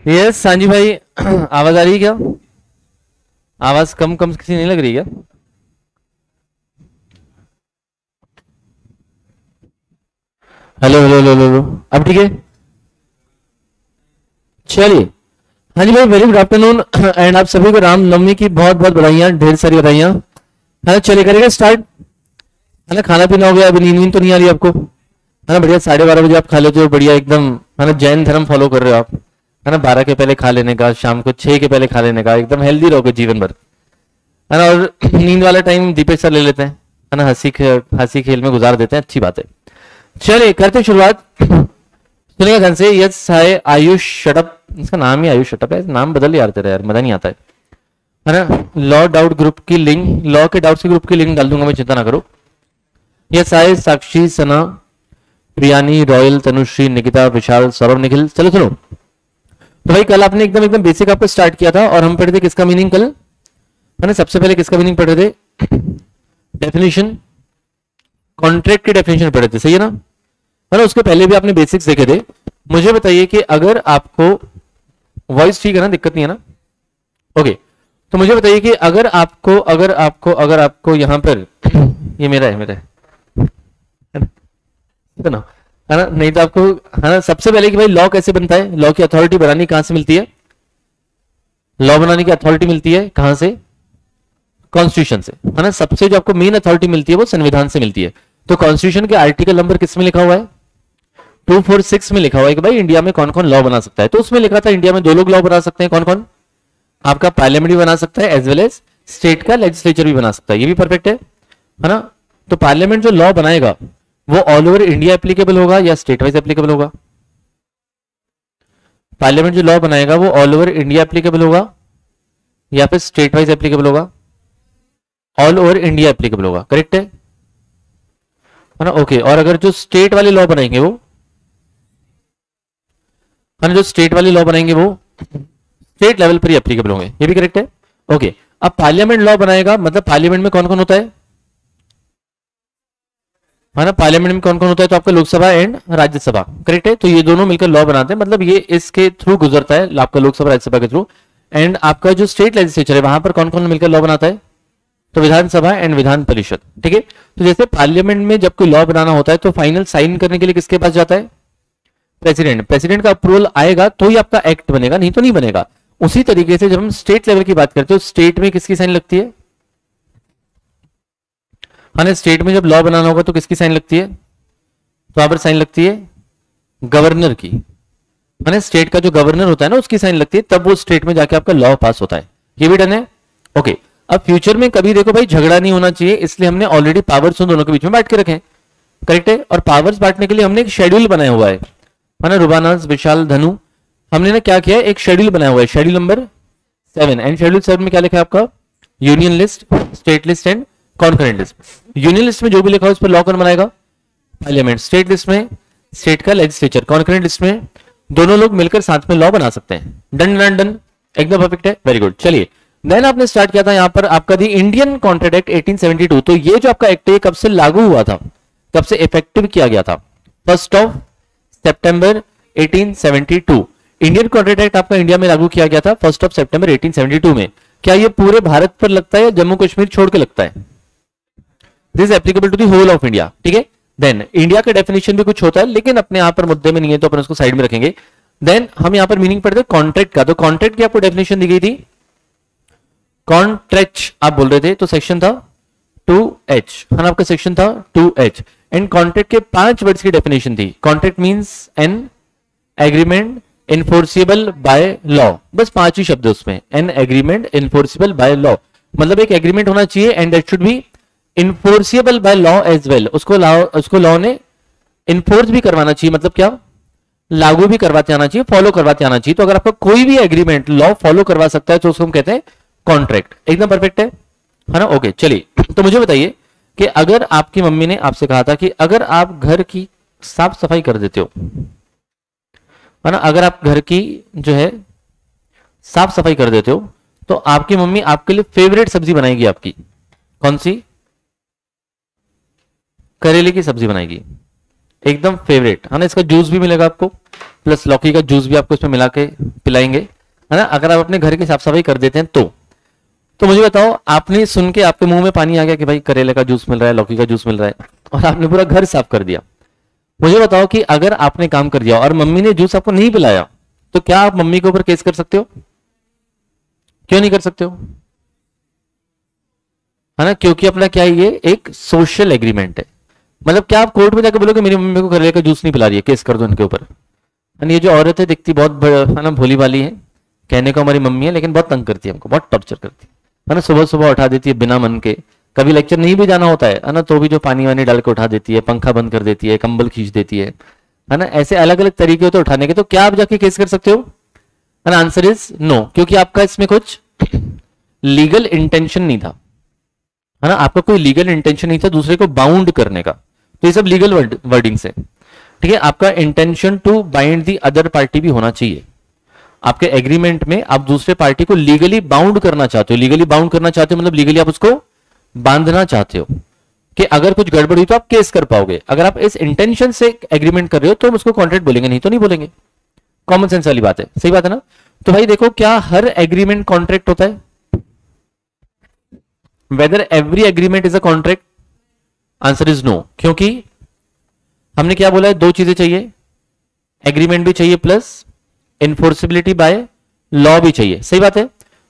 Yes Sanji भाई, आवाज आ रही है क्या? आवाज कम कम किसी नहीं लग रही क्या? हेलो हेलो हेलो हेलो, अब ठीक है? चलिए, हाँ जी भाई, वेरी गुड आफ्टरनून एंड आप सभी को रामनवमी की बहुत बहुत बधाइयाँ, ढेर सारी बधाइयाँ। है ना, चलिए करेगा स्टार्ट। है ना, खाना पीना हो गया? अभी नींद तो नहीं आ रही आपको? है ना, बढ़िया, 12:30 बजे आप खा लेते हो, बढ़िया एकदम। है ना, जैन धर्म फॉलो कर रहे हो आप? है ना, 12 के पहले खा लेने का, शाम को 6 के पहले खा लेने का, एकदम हेल्दी रहोगे जीवन भर। है ना, और नींद वाला टाइम दीपेश सर ले लेते हैं। है ना, हंसी खेल में गुजार देते हैं, अच्छी बात है। चलिए करते हैं शुरुआत। सुनिएगा ध्यान से। यस हाय आयुष शटअप, इसका नाम ही आयुष शटअप है, नाम बदल यार तेरा, यार मजा नहीं आता है ना। लॉ डाउट ग्रुप की लिंक, लॉ के डाउट्स की ग्रुप की लिंक डाल दूंगा मैं, चिंता ना करो। यस हाय साक्षी, सना, प्रियानी, रॉयल, तनुश्री, निकिता, विशाल, सौरभ, निखिल। चलो सुनो, तो भाई कल आपने एकदम एकदम बेसिक आपको स्टार्ट किया था और हम पढ़े थे किसका मीनिंग कल? है ना, सबसे पहले किसका मीनिंग पढ़े थे? डेफिनेशन, कॉन्ट्रैक्ट की डेफिनेशन पढ़े थे, सही है ना? है ना, उसके पहले भी आपने बेसिक्स देखे थे। मुझे बताइए कि अगर आपको वॉइस ठीक है ना, दिक्कत नहीं है ना? ओके, तो मुझे बताइए कि अगर आपको यहां पर ये मेरा है ना, है ना, नहीं तो आपको, है ना, सबसे पहले कि भाई लॉ कैसे बनता है, लॉ की अथॉरिटी बनानी कहां से मिलती है? लॉ बनाने की अथॉरिटी मिलती है कहां से? कॉन्स्टिट्यूशन से। है ना, सबसे जो आपको मेन अथॉरिटी मिलती है वो संविधान से मिलती है। तो कॉन्स्टिट्यूशन के आर्टिकल नंबर किस में लिखा हुआ है? 246 में लिखा हुआ है कि भाई इंडिया में कौन कौन लॉ बना सकता है। तो उसमें लिखा था इंडिया में 2 लोग लॉ बना सकते हैं, कौन कौन? आपका पार्लियामेंट भी बना सकता है एज वेल एज स्टेट का लेजिस्लेचर भी बना सकता है, ये भी परफेक्ट है ना। तो पार्लियामेंट जो लॉ बनाएगा वो ऑल ओवर इंडिया एप्लीकेबल होगा या स्टेट वाइज एप्लीकेबल होगा? पार्लियामेंट जो लॉ बनाएगा वो ऑल ओवर इंडिया एप्लीकेबल होगा या फिर स्टेट वाइज एप्लीकेबल होगा? ऑल ओवर इंडिया एप्लीकेबल होगा, करेक्ट है ना? ओके, और अगर जो स्टेट वाले लॉ बनाएंगे वो, है ना, जो स्टेट वाले लॉ बनाएंगे वो स्टेट लेवल पर ही एप्लीकेबल होंगे, ये भी करेक्ट है। ओके, अब पार्लियामेंट लॉ बनाएगा, मतलब पार्लियामेंट में कौन कौन होता है ना, पार्लियामेंट में कौन कौन होता है? तो आपका लोकसभा एंड राज्यसभा, करेक्ट है। तो ये दोनों मिलकर लॉ बनाते हैं, मतलब ये इसके थ्रू गुजरता है आपका लोकसभा राज्यसभा के थ्रू। एंड आपका जो स्टेट लेजिस्लेचर है वहां पर कौन कौन मिलकर लॉ बनाता है? तो विधानसभा एंड विधान परिषद, ठीक है। तो जैसे पार्लियामेंट में जब कोई लॉ बनाना होता है तो फाइनल साइन करने के लिए किसके पास जाता है? प्रेसिडेंट। प्रेसिडेंट का अप्रूवल आएगा तो ही आपका एक्ट बनेगा, नहीं तो नहीं बनेगा। उसी तरीके से जब हम स्टेट लेवल की बात करते हैं, स्टेट में किसकी साइन लगती है? हाँ, स्टेट में जब लॉ बनाना होगा तो किसकी साइन लगती है? तो यहां पर साइन लगती है गवर्नर की। है, स्टेट का जो गवर्नर होता है ना उसकी साइन लगती है, तब वो स्टेट में जाके आपका लॉ पास होता है। ये भी डन है। ओके, अब फ्यूचर में कभी देखो भाई झगड़ा नहीं होना चाहिए, इसलिए हमने ऑलरेडी पावर्स उन दोनों के बीच में बांट के रखे हैं, करेक्ट है। और पावर्स बांटने के लिए हमने एक शेड्यूल बनाया हुआ है ना, रुबानाज, विशाल, धनु, हमने ना क्या किया है, एक शेड्यूल बनाया हुआ है, शेड्यूल नंबर 7। एंड शेड्यूल 7 में क्या लिखा है आपका? Union list, state list and concurrent list. Union list में जो भी लिखा हो उस पर लॉ कौन बनाएगा? पार्लियामेंट। स्टेट लिस्ट में स्टेट का लेजिस्लेचर, कॉन्करेंट लिस्ट में दोनों लोग मिलकर साथ में लॉ बना सकते हैं। डन डन डन, एकदम परफेक्ट है, वेरी गुड। चलिए, देन आपने स्टार्ट किया था यहां पर आपका दी इंडियन कॉन्ट्रैक्ट एक्ट 1872। तो ये जो आपका एक्ट है कब से लागू हुआ था, कब से इफेक्टिव किया गया था? 1 सितंबर 1872। इंडियन कॉन्ट्रैक्ट एक्ट आपका इंडिया में लागू किया गया था 1 सितंबर 1872 में। क्या ये पूरे भारत पर लगता है या जम्मू कश्मीर छोड़ के लगता है? This applicable to the whole of India, ठीक है। देन इंडिया का डेफिनेशन भी कुछ होता है, लेकिन अपने यहां पर मुद्दे में नहीं है तो अपन उसको साइड में रखेंगे। देन हम यहां पर मीनिंग पढ़ते हैं कॉन्ट्रैक्ट का। तो कॉन्ट्रैक्ट की आपको डेफिनेशन दी गई थी, कॉन्ट्रैक्ट आप बोल रहे थे, तो सेक्शन था 2H, है ना, आपका सेक्शन था 2H। एंड कॉन्ट्रैक्ट के 5 वर्ड्स की डेफिनेशन थी। Contract means an agreement enforceable by law, बस 5 ही शब्द है उसमें, an agreement enforceable by law, मतलब एक एग्रीमेंट होना चाहिए and that should be enforceable by law as well. उसको लॉ ने इन्फोर्स भी करवाना चाहिए, मतलब क्या, लागू भी करवाते आना चाहिए, फॉलो करवाते आना चाहिए। तो अगर आपका कोई भी एग्रीमेंट लॉ फॉलो करवा सकता है तो उसको हम कहते हैं कॉन्ट्रैक्ट। एकदम परफेक्ट है ना? ओके, चलिए, तो मुझे बताइए कि अगर आपकी मम्मी ने आपसे कहा था कि अगर आप घर की साफ सफाई कर देते हो, है ना, अगर आप घर की जो है साफ सफाई कर देते हो तो आपकी मम्मी आपके लिए फेवरेट सब्जी बनाएगी आपकी, कौन सी? करेले की सब्जी बनाएगी, एकदम फेवरेट, है ना। इसका जूस भी मिलेगा आपको, प्लस लौकी का जूस भी आपको इसमें मिला के पिलाएंगे, है ना, अगर आप अपने घर की साफ सफाई कर देते हैं तो मुझे बताओ, आपने सुन के आपके मुंह में पानी आ गया कि भाई करेले का जूस मिल रहा है, लौकी का जूस मिल रहा है, और आपने पूरा घर साफ कर दिया। मुझे बताओ कि अगर आपने काम कर दिया और मम्मी ने जूस आपको नहीं पिलाया, तो क्या आप मम्मी के ऊपर केस कर सकते हो? क्यों नहीं कर सकते हो? है ना, क्योंकि अपना क्या है, ये एक सोशल एग्रीमेंट है। मतलब क्या आप कोर्ट में जाकर बोलोगे मेरी मम्मी को करेले का जूस नहीं पिला रही है, केस कर दो इनके ऊपर? ये जो औरत है दिखती बहुत है ना भोली वाली है, कहने को हमारी मम्मी है, लेकिन बहुत तंग करती है हमको, बहुत टॉर्चर करती है ना। सुबह सुबह उठा देती है बिना मन के, कभी लेक्चर नहीं भी जाना होता है ना, तो भी जो पानी वानी डाल के उठा देती है, पंखा बंद कर देती है, कंबल खींच देती है ना। ऐसे अलग अलग तरीके होते हैं उठाने के। तो क्या आप जाके केस कर सकते हो? है ना, आंसर इज नो, क्योंकि आपका इसमें कुछ लीगल इंटेंशन नहीं था, है ना, आपका कोई लीगल इंटेंशन नहीं था दूसरे को बाउंड करने का। तो ये सब लीगल वर्डिंग्स है, ठीक है। आपका intention to bind the other party भी होना चाहिए। आपके एग्रीमेंट में आप दूसरे पार्टी को लीगली बाउंड करना चाहते हो। लीगली बाउंड करना चाहते हो मतलब लीगली आप उसको बांधना चाहते हो कि अगर कुछ गड़बड़ हुई तो आप केस कर पाओगे। अगर आप इस इंटेंशन से एग्रीमेंट कर रहे हो तो हम उसको कॉन्ट्रैक्ट बोलेंगे, नहीं तो नहीं बोलेंगे। कॉमन सेंस वाली बात है, सही बात है ना। तो भाई देखो, क्या हर एग्रीमेंट कॉन्ट्रैक्ट होता है? Whether every agreement is a contract? Answer is no, क्योंकि हमने क्या बोला है, दो चीजें चाहिए, एग्रीमेंट भी चाहिए प्लस इन्फोर्सिबिलिटी बाय लॉ भी चाहिए। सही बात है।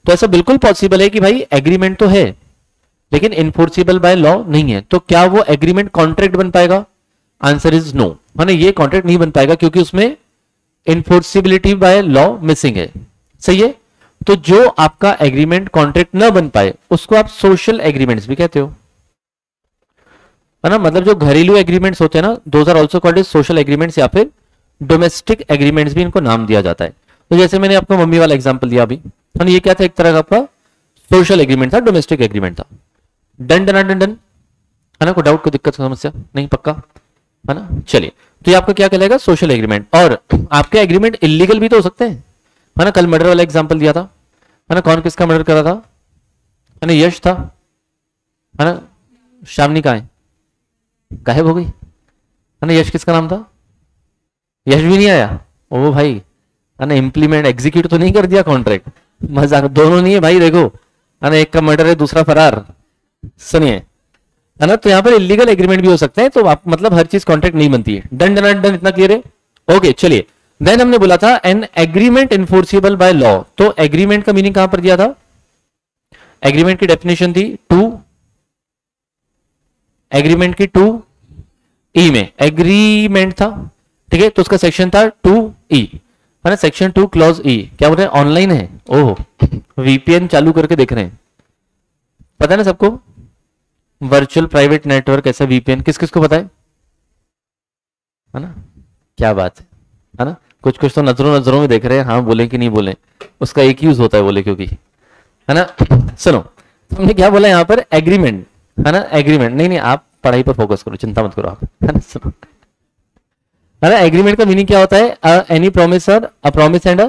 तो ऐसा बिल्कुल पॉसिबल है कि भाई एग्रीमेंट तो है लेकिन इन्फोर्सिबल बाय लॉ नहीं है, तो क्या वो एग्रीमेंट कॉन्ट्रैक्ट बन पाएगा? आंसर इज नो, माने ये कॉन्ट्रैक्ट नहीं बन पाएगा क्योंकि उसमें इन्फोर्सिबिलिटी बाय लॉ मिसिंग है। सही है। तो जो आपका एग्रीमेंट कॉन्ट्रैक्ट ना बन पाए उसको आप सोशल एग्रीमेंट्स भी कहते हो, है ना। मतलब जो घरेलू एग्रीमेंट्स होते हैं ना, those are also called as social agreements या फिर डोमेस्टिक एग्रीमेंट्स भी इनको नाम दिया जाता है। तो जैसे मैंने आपको मम्मी वाला एग्जांपल दिया अभी, है, ये क्या था, एक तरह का आपका सोशल एग्रीमेंट था, डोमेस्टिक एग्रीमेंट था। डन डन डन डन, है ना। कोई डाउट, कोई दिक्कत, समस्या नहीं? पक्का, है ना। चलिए, तो ये आपका क्या कहलाएगा? Social agreement. और आपके एग्रीमेंट इलीगल भी तो हो सकते हैं, है ना। कल मर्डर वाला एग्जांपल दिया था, है ना। कौन किसका मर्डर करा था? है ना, यश था, है ना। शामनी कहाँ है? गायब हो गई, है ना। यश किसका नाम था? यश भी नहीं आया। ओ भाई, है ना, इंप्लीमेंट एग्जीक्यूट तो नहीं कर दिया कॉन्ट्रैक्ट? मजाक, दोनों नहीं है भाई, देखो, है ना, एक का मर्डर है दूसरा फरार। सुनिए, है ना। तो यहां पर इलीगल एग्रीमेंट भी हो सकते हैं, तो आप मतलब हर चीज कॉन्ट्रैक्ट नहीं बनती है। डन डन डन, इतना क्लियर है? ओके, चलिए। देन हमने बोला था N agreement enforceable by law. तो एग्रीमेंट का मीनिंग कहां पर दिया था? एग्रीमेंट की डेफिनेशन थी एग्रीमेंट की 2E में एग्रीमेंट था, ठीक है। तो उसका सेक्शन था 2E, है ना, सेक्शन 2 क्लॉज E। क्या बोल रहे हैं? ऑनलाइन है, ओह, वीपीएन चालू करके देख रहे हैं, पता है ना सबको, वर्चुअल प्राइवेट नेटवर्क, ऐसा वीपीएन किस किस को पता है ना। क्या बात है ना। कुछ कुछ तो नजरों नजरों में देख रहे हैं, हाँ बोले कि नहीं बोले, उसका एक यूज होता है बोले क्योंकि, है ना। सुनो, हमने क्या बोला यहाँ पर? एग्रीमेंट, है ना, एग्रीमेंट। नहीं नहीं, आप पढ़ाई पर फोकस करो, चिंता मत करो आप, है ना। सुनो, है ना, एग्रीमेंट का मीनिंग क्या होता है? एनी प्रॉमिस और a promise and a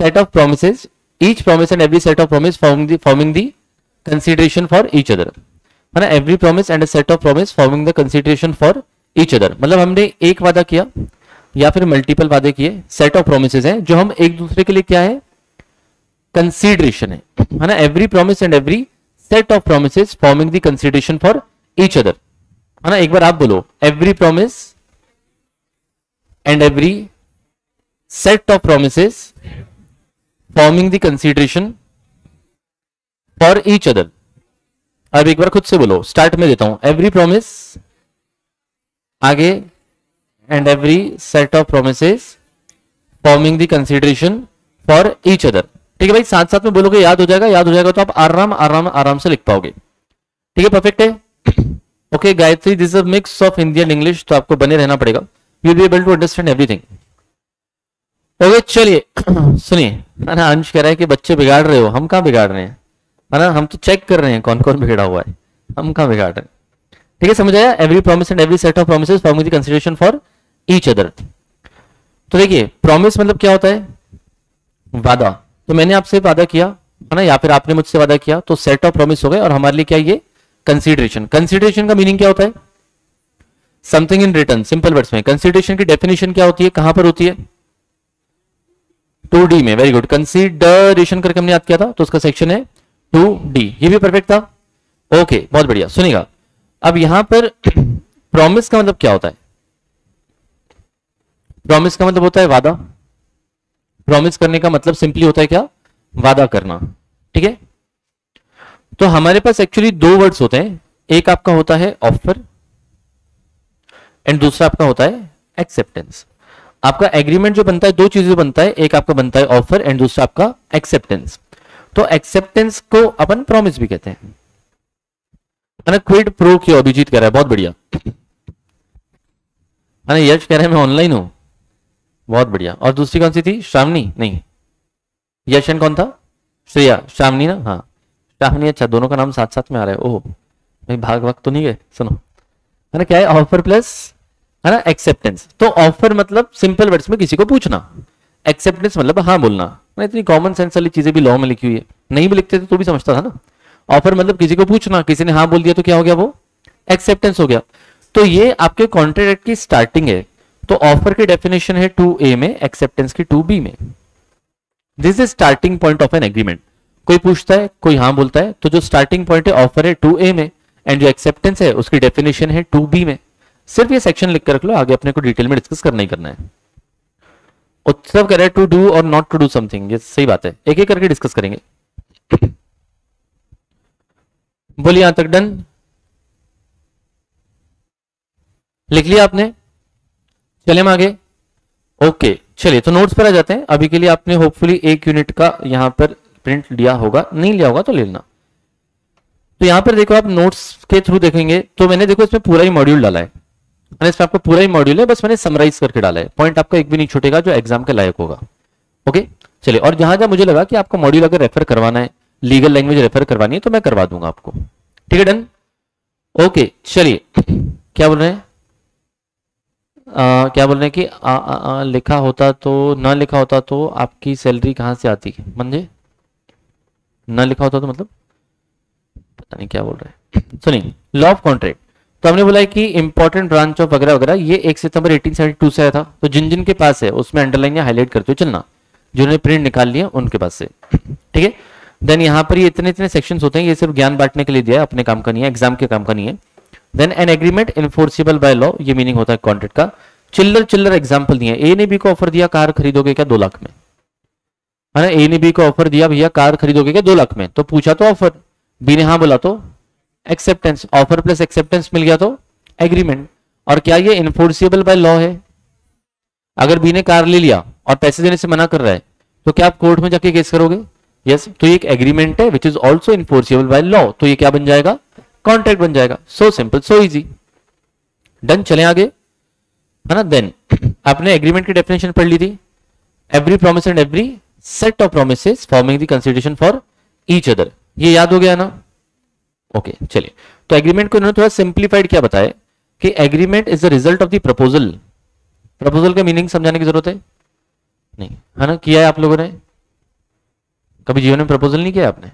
set of promises, each promise and every set of promise forming the consideration for each other, है ना। Every promise and a set of promise forming the consideration for each other. मतलब हमने एक वादा किया या फिर multiple वादे किए, सेट ऑफ प्रोमिसेस हैं जो हम एक दूसरे के लिए क्या है? कंसीडरेशन है ना। Every promise and every set of promises forming the consideration for each other, है ना। एक बार आप बोलो, every promise and every set of promises forming the consideration for each other. अब एक बार खुद से बोलो, स्टार्ट में देता हूं, एवरी प्रॉमिस आगे and every set of promises forming the consideration for each other. ठीक है भाई, साथ साथ में बोलोगे, याद हो जाएगा। याद हो जाएगा तो आप आराम आराम आराम से लिख पाओगे। ठीक है, परफेक्ट है। Okay Gayatri, this is a mix of Hindi and English, तो आपको बने रहना पड़ेगा, you will be able to understand everything. Okay चलिए, सुनिए, है ना। अंश कह रहा है कि बच्चे बिगाड़ रहे हो, हम कहाँ बिगाड़ रहे हैं, है ना। हम तो चेक कर रहे हैं कौन कौन बिगड़ा हुआ है, हम कहाँ बिगाड़ रहे हैं। ठीक है, समझ आया? Every promise and every set of promises forming the consideration for each other. तो देखिए, प्रॉमिस मतलब क्या होता है? वादा। तो मैंने आपसे वादा किया, है ना, या फिर आपने मुझसे वादा किया, तो सेट ऑफ प्रॉमिस हो गए, और हमारे लिए क्या ये? कंसीडरेशन। कंसीडरेशन का मीनिंग क्या होता है? Something in return, simple words में। कंसीडरेशन की डेफिनेशन क्या होती है, कहां पर होती है? 2D में। वेरी गुड, कंसीडरेशन करके हमने याद किया था, तो उसका सेक्शन है 2D। ये भी परफेक्ट था। ओके, बहुत बढ़िया। सुनिएगा, अब यहां पर प्रॉमिस का मतलब क्या होता है? प्रॉमिस का मतलब होता है वादा। प्रॉमिस करने का मतलब सिंपली होता है क्या? वादा करना। ठीक है, तो हमारे पास एक्चुअली दो वर्ड्स होते हैं, एक आपका होता है ऑफर एंड दूसरा आपका होता है एक्सेप्टेंस। आपका एग्रीमेंट जो बनता है, दो चीजें बनता है, एक आपका बनता है ऑफर एंड दूसरा आपका एक्सेप्टेंस। तो एक्सेप्टेंस को अपन प्रॉमिस भी कहते हैं, है ना। क्विड प्रो क्यों, अभिजीत कह रहा है, बहुत बढ़िया, है ना। यश कह रहा है मैं ऑनलाइन हूं, बहुत बढ़िया। और दूसरी कौन सी थी? श्रावणी? नहीं, यशन कौन था? श्रेया। श्रावणी ना, हाँ श्रावणी। अच्छा, दोनों का नाम साथ साथ में आ रहा है। ओह भाई, भाग वक्त तो नहीं गए। सुनो, है ना, क्या है? ऑफर प्लस, है ना, एक्सेप्टेंस। तो ऑफर मतलब सिंपल वर्ड्स में किसी को पूछना, एक्सेप्टेंस मतलब हाँ बोलना। ना इतनी कॉमन सेंस वाली चीजें भी लॉ में लिखी हुई है, नहीं भी लिखते तो भी समझता था ना। ऑफर मतलब किसी को पूछना, किसी ने हाँ बोल दिया तो क्या हो गया? वो एक्सेप्टेंस हो गया। तो ये आपके कॉन्ट्रैक्ट की स्टार्टिंग है। तो ऑफर की डेफिनेशन है 2A में, एक्सेप्टेंस की 2B में। This is starting point of an agreement. कोई पूछता है, कोई हाँ बोलता है, तो जो स्टार्टिंग पॉइंट है ऑफर है 2A में एंड जो एक्सेप्टेंस है उसकी डेफिनेशन है 2B में। सिर्फ ये सेक्शन लिख कर रख लो, आगे अपने को डिटेल में डिस्कस करना ही करना है। उत्सव कह रहा है टू डू और नॉट टू डू समथिंग, ये सही बात है, एक एक करके डिस्कस करेंगे। बोलिए, यहां तक डन? लिख लिया आपने? चले हम आगे। ओके, चलिए तो नोट्स पर आ जाते हैं। अभी के लिए आपने होपफुली एक यूनिट का यहां पर प्रिंट लिया होगा, नहीं लिया होगा तो ले लेना। तो यहां पर देखो, आप नोट्स के थ्रू देखेंगे तो मैंने देखो इसमें पूरा ही मॉड्यूल डाला है, इसमें आपका पूरा ही मॉड्यूल है, बस मैंने समराइज करके डाला है। पॉइंट आपका एक भी नहीं छूटेगा जो एग्जाम के लायक होगा। ओके, चलिए। और जहां जहां मुझे लगा कि आपको मॉड्यूल अगर रेफर करवाना है, लीगल लैंग्वेज रेफर करवानी है, तो मैं करवा दूंगा आपको। ठीक है, डन? ओके, चलिए। क्या बोल रहे हैं? क्या बोल रहे हैं कि लिखा होता तो, ना लिखा होता तो आपकी सैलरी कहां से आती? मंजे, ना लिखा होता तो मतलब पता नहीं क्या बोल रहे हैं। सुनिए, लॉ ऑफ कॉन्ट्रैक्ट। तो हमने बोला है कि इंपॉर्टेंट ब्रांच ऑफ वगैरह वगैरह, ये 1 सितंबर 1872 से आया था। तो जिन जिन के पास है उसमें अंडरलाइन या हाईलाइट करते हुए चलना, जिन्होंने प्रिंट निकाल लिया उनके पास से। ठीक है, देन यहाँ पर ये इतने इतने सेक्शंस होते हैं, ये सिर्फ ज्ञान बांटने के लिए दिया है, अपने काम का नहीं है, एग्जाम के काम का नहीं है। Then an agreement enforceable by law, ये मीनिंग होता है कॉन्ट्रैक्ट का। चिल्लर चिल्लर एग्जाम्पल दिए, ए ने बी को ऑफर दिया कार खरीदोगे क्या 2 लाख में, है ना। ए ने बी को ऑफर दिया भैया कार खरीदोगे क्या 2 लाख में, तो पूछा तो ऑफर, बी ने हाँ बोला तो एक्सेप्टेंस, ऑफर प्लस एक्सेप्टेंस मिल गया तो एग्रीमेंट। और क्या ये इन्फोर्सिबल बाय लॉ है? अगर बी ने कार ले लिया और पैसे देने से मना कर रहा है तो क्या आप कोर्ट में जाके केस करोगे? यस, तो ये एक एग्रीमेंट है which is also enforceable by law, तो ये क्या बन जाएगा? कॉन्ट्रैक्ट बन जाएगा। So simple, so easy, done. चले आगे, है ना। देन आपने एग्रीमेंट की डेफिनेशन पढ़ ली थी, every promise and every set of promises forming the consideration for each other, ये याद हो गया ना। ओके, चलिए। तो एग्रीमेंट को इन्होंने थोड़ा सिंप्लीफाइड क्या बताया कि agreement is the result of the proposal. Proposal का मीनिंग समझाने की जरूरत है नहीं, है ना। किया है आप लोगों ने कभी जीवन में प्रपोजल? नहीं किया आपने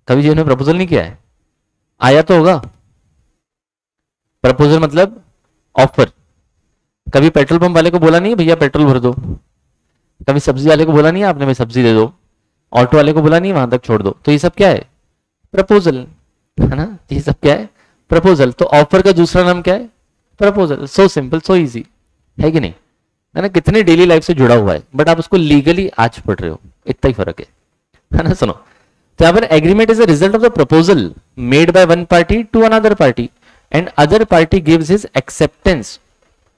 कभी जीवन में प्रपोजल? नहीं किया है? आया तो होगा। प्रपोजल मतलब ऑफर। कभी पेट्रोल पंप वाले को बोला नहीं भैया पेट्रोल भर दो? कभी सब्जी वाले को बोला नहीं आपने भाई सब्जी दे दो? ऑटो वाले को बोला नहीं वहां तक छोड़ दो? तो ये सब क्या है? प्रपोजल, है ना। ये सब क्या है? प्रपोजल। तो ऑफर का दूसरा नाम क्या है? Proposal. So simple, so easy, है कि नहीं, है ना। कितने डेली लाइफ से जुड़ा हुआ है, बट आप उसको लीगली आज पढ़ रहे हो, इतना ही फर्क है ना। सुनो, तो यहाँ पर agreement is a result of the proposal made by one party to another party and other party gives his acceptance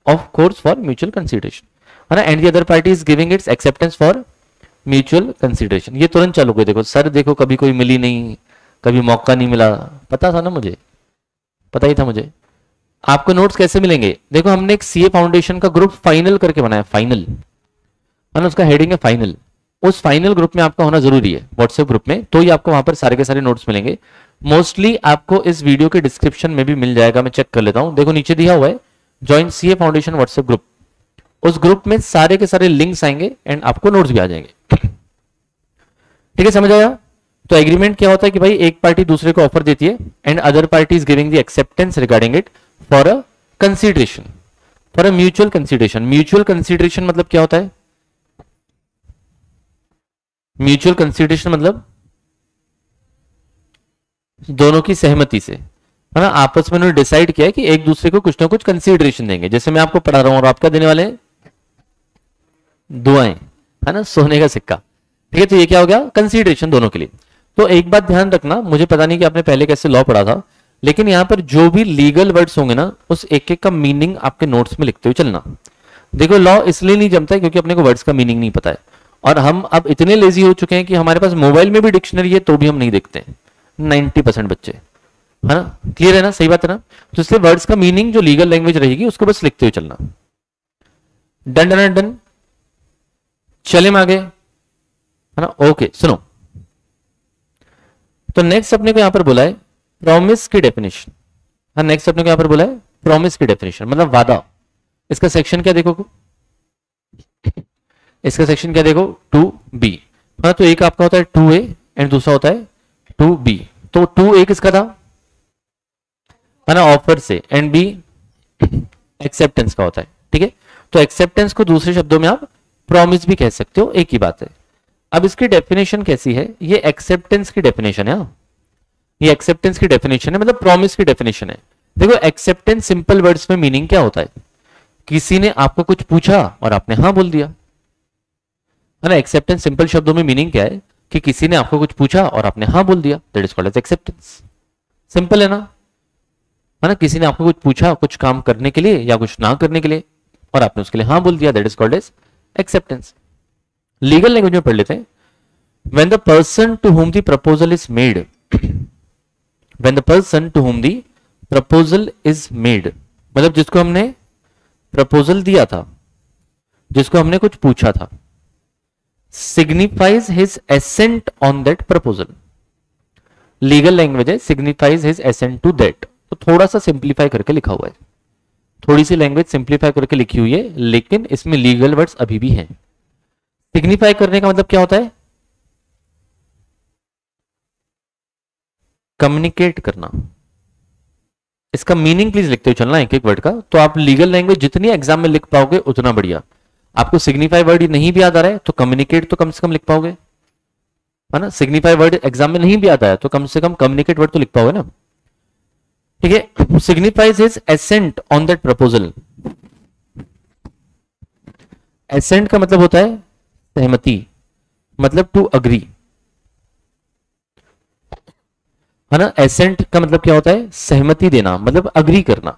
of course for mutual consideration, है ना। And the other party is giving its acceptance for mutual consideration. ये तुरंत चालू कर देखो sir, देखो कभी कोई मिली नहीं, कभी मौका नहीं मिला, पता था ना मुझे, पता ही था मुझे। आपको नोट्स कैसे मिलेंगे? देखो हमने एक सीए फाउंडेशन का ग्रुप फाइनल करके बनाया, फाइनल, है ना, उसका हेडिंग है फाइनल। उस फाइनल ग्रुप में आपका होना जरूरी है, व्हाट्सएप ग्रुप में, तो ही आपको वहां पर सारे के सारे नोट्स मिलेंगे। मोस्टली आपको इस वीडियो के डिस्क्रिप्शन में भी मिल जाएगा, मैं चेक कर लेता हूं। देखो नीचे दिया हुआ है join CA foundation WhatsApp group, उस ग्रुप में सारे के सारे लिंक्स आएंगे एंड आपको नोट्स भी आ जाएंगे। ठीक है, समझ आया? तो एग्रीमेंट क्या होता है कि भाई एक पार्टी दूसरे को ऑफर देती है and other party is giving the acceptance regarding it. For a consideration, for a mutual consideration. Mutual consideration मतलब क्या होता है? म्यूचुअल कंसिडरेशन मतलब दोनों की सहमति से, है ना, आपस में उन्होंने डिसाइड किया है कि एक दूसरे को कुछ ना कुछ कंसिडरेशन देंगे। जैसे मैं आपको पढ़ा रहा हूं और आप क्या देने वाले हैं? दुआएं, है ना, सोने का सिक्का। ठीक है, तो ये क्या हो गया? कंसिडरेशन दोनों के लिए। तो एक बात ध्यान रखना, मुझे पता नहीं कि आपने पहले कैसे लॉ पढ़ा था, लेकिन यहां पर जो भी लीगल वर्ड्स होंगे ना, उस एक एक का मीनिंग आपके नोट्स में लिखते हुए चलना। देखो, लॉ इसलिए नहीं जमता है क्योंकि अपने को वर्ड्स का मीनिंग नहीं पता है, और हम अब इतने लेजी हो चुके हैं कि हमारे पास मोबाइल में भी डिक्शनरी है तो भी हम नहीं देखते हैं, 90% बच्चे, है ना। क्लियर है ना? सही बात है ना? तो इसलिए वर्ड्स का मीनिंग जो लीगल लैंग्वेज रहेगी उसको बस लिखते हुए चलना। डन डन डन, चले आगे, है ना। ओके, सुनो, तो नेक्स्ट अपने को यहां पर बोला है प्रॉमिस की डेफिनेशन। हाँ, नेक्स्ट अपने को यहां पर बोला है प्रॉमिस की डेफिनेशन मतलब वादा। इसका सेक्शन क्या देखो, इसका सेक्शन क्या देखो, 2B। हाँ, तो एक आपका होता है 2A एंड दूसरा होता है 2B। तो 2A किसका था, है ना, ऑफर से, एंड B एक्सेप्टेंस का होता है। ठीक है, तो एक्सेप्टेंस को दूसरे शब्दों में आप प्रॉमिस भी कह सकते हो, एक ही बात है। अब इसकी डेफिनेशन कैसी है? ये एक्सेप्टेंस की डेफिनेशन है। ये एक्सेप्टेंस की डेफिनेशन है, मतलब प्रॉमिस की डेफिनेशन है। देखो, एक्सेप्टेंस सिंपल वर्ड्स में मीनिंग क्या होता है? किसी ने आपको कुछ पूछा और आपने हाँ बोल दिया, है ना। एक्सेप्टेंस सिंपल शब्दों में मीनिंग क्या है कि किसी ने आपको कुछ पूछा और आपने हाँ बोल दिया, that is called as acceptance. Simple है ना, है ना। किसी ने आपको कुछ पूछा कुछ काम करने के लिए या कुछ ना करने के लिए और आपने उसके लिए हाँ बोल दिया, that is called as acceptance. Legal language में पढ़ लेते हैं। When the person to whom the proposal is made, when the person to whom the proposal is made मतलब जिसको हमने प्रपोजल दिया था, जिसको हमने कुछ पूछा था, signifies his assent on that proposal. Legal language है signifies his assent to that. तो थोड़ा सा सिंप्लीफाई करके लिखा हुआ है, थोड़ी सी लैंग्वेज सिंप्लीफाई करके लिखी हुई है, लेकिन इसमें लीगल वर्ड्स अभी भी हैं। सिग्निफाई करने का मतलब क्या होता है? कम्युनिकेट करना। इसका मीनिंग प्लीज लिखते हुए चलना एक एक वर्ड का। तो आप लीगल लैंग्वेज जितनी एग्जाम में लिख पाओगे उतना बढ़िया। आपको सिग्निफाई वर्ड नहीं भी याद आ रहा है तो कम्युनिकेट तो कम से कम लिख पाओगे, है ना। सिग्निफाई वर्ड एग्जाम में नहीं भी आता है तो कम से कम कम्युनिकेट वर्ड तो लिख पाओगे ना। ठीक है, signifies his assent on that proposal. Assent का मतलब होता है सहमति, मतलब टू अग्री, है ना। एसेंट का मतलब क्या होता है? सहमति देना, मतलब अग्री करना,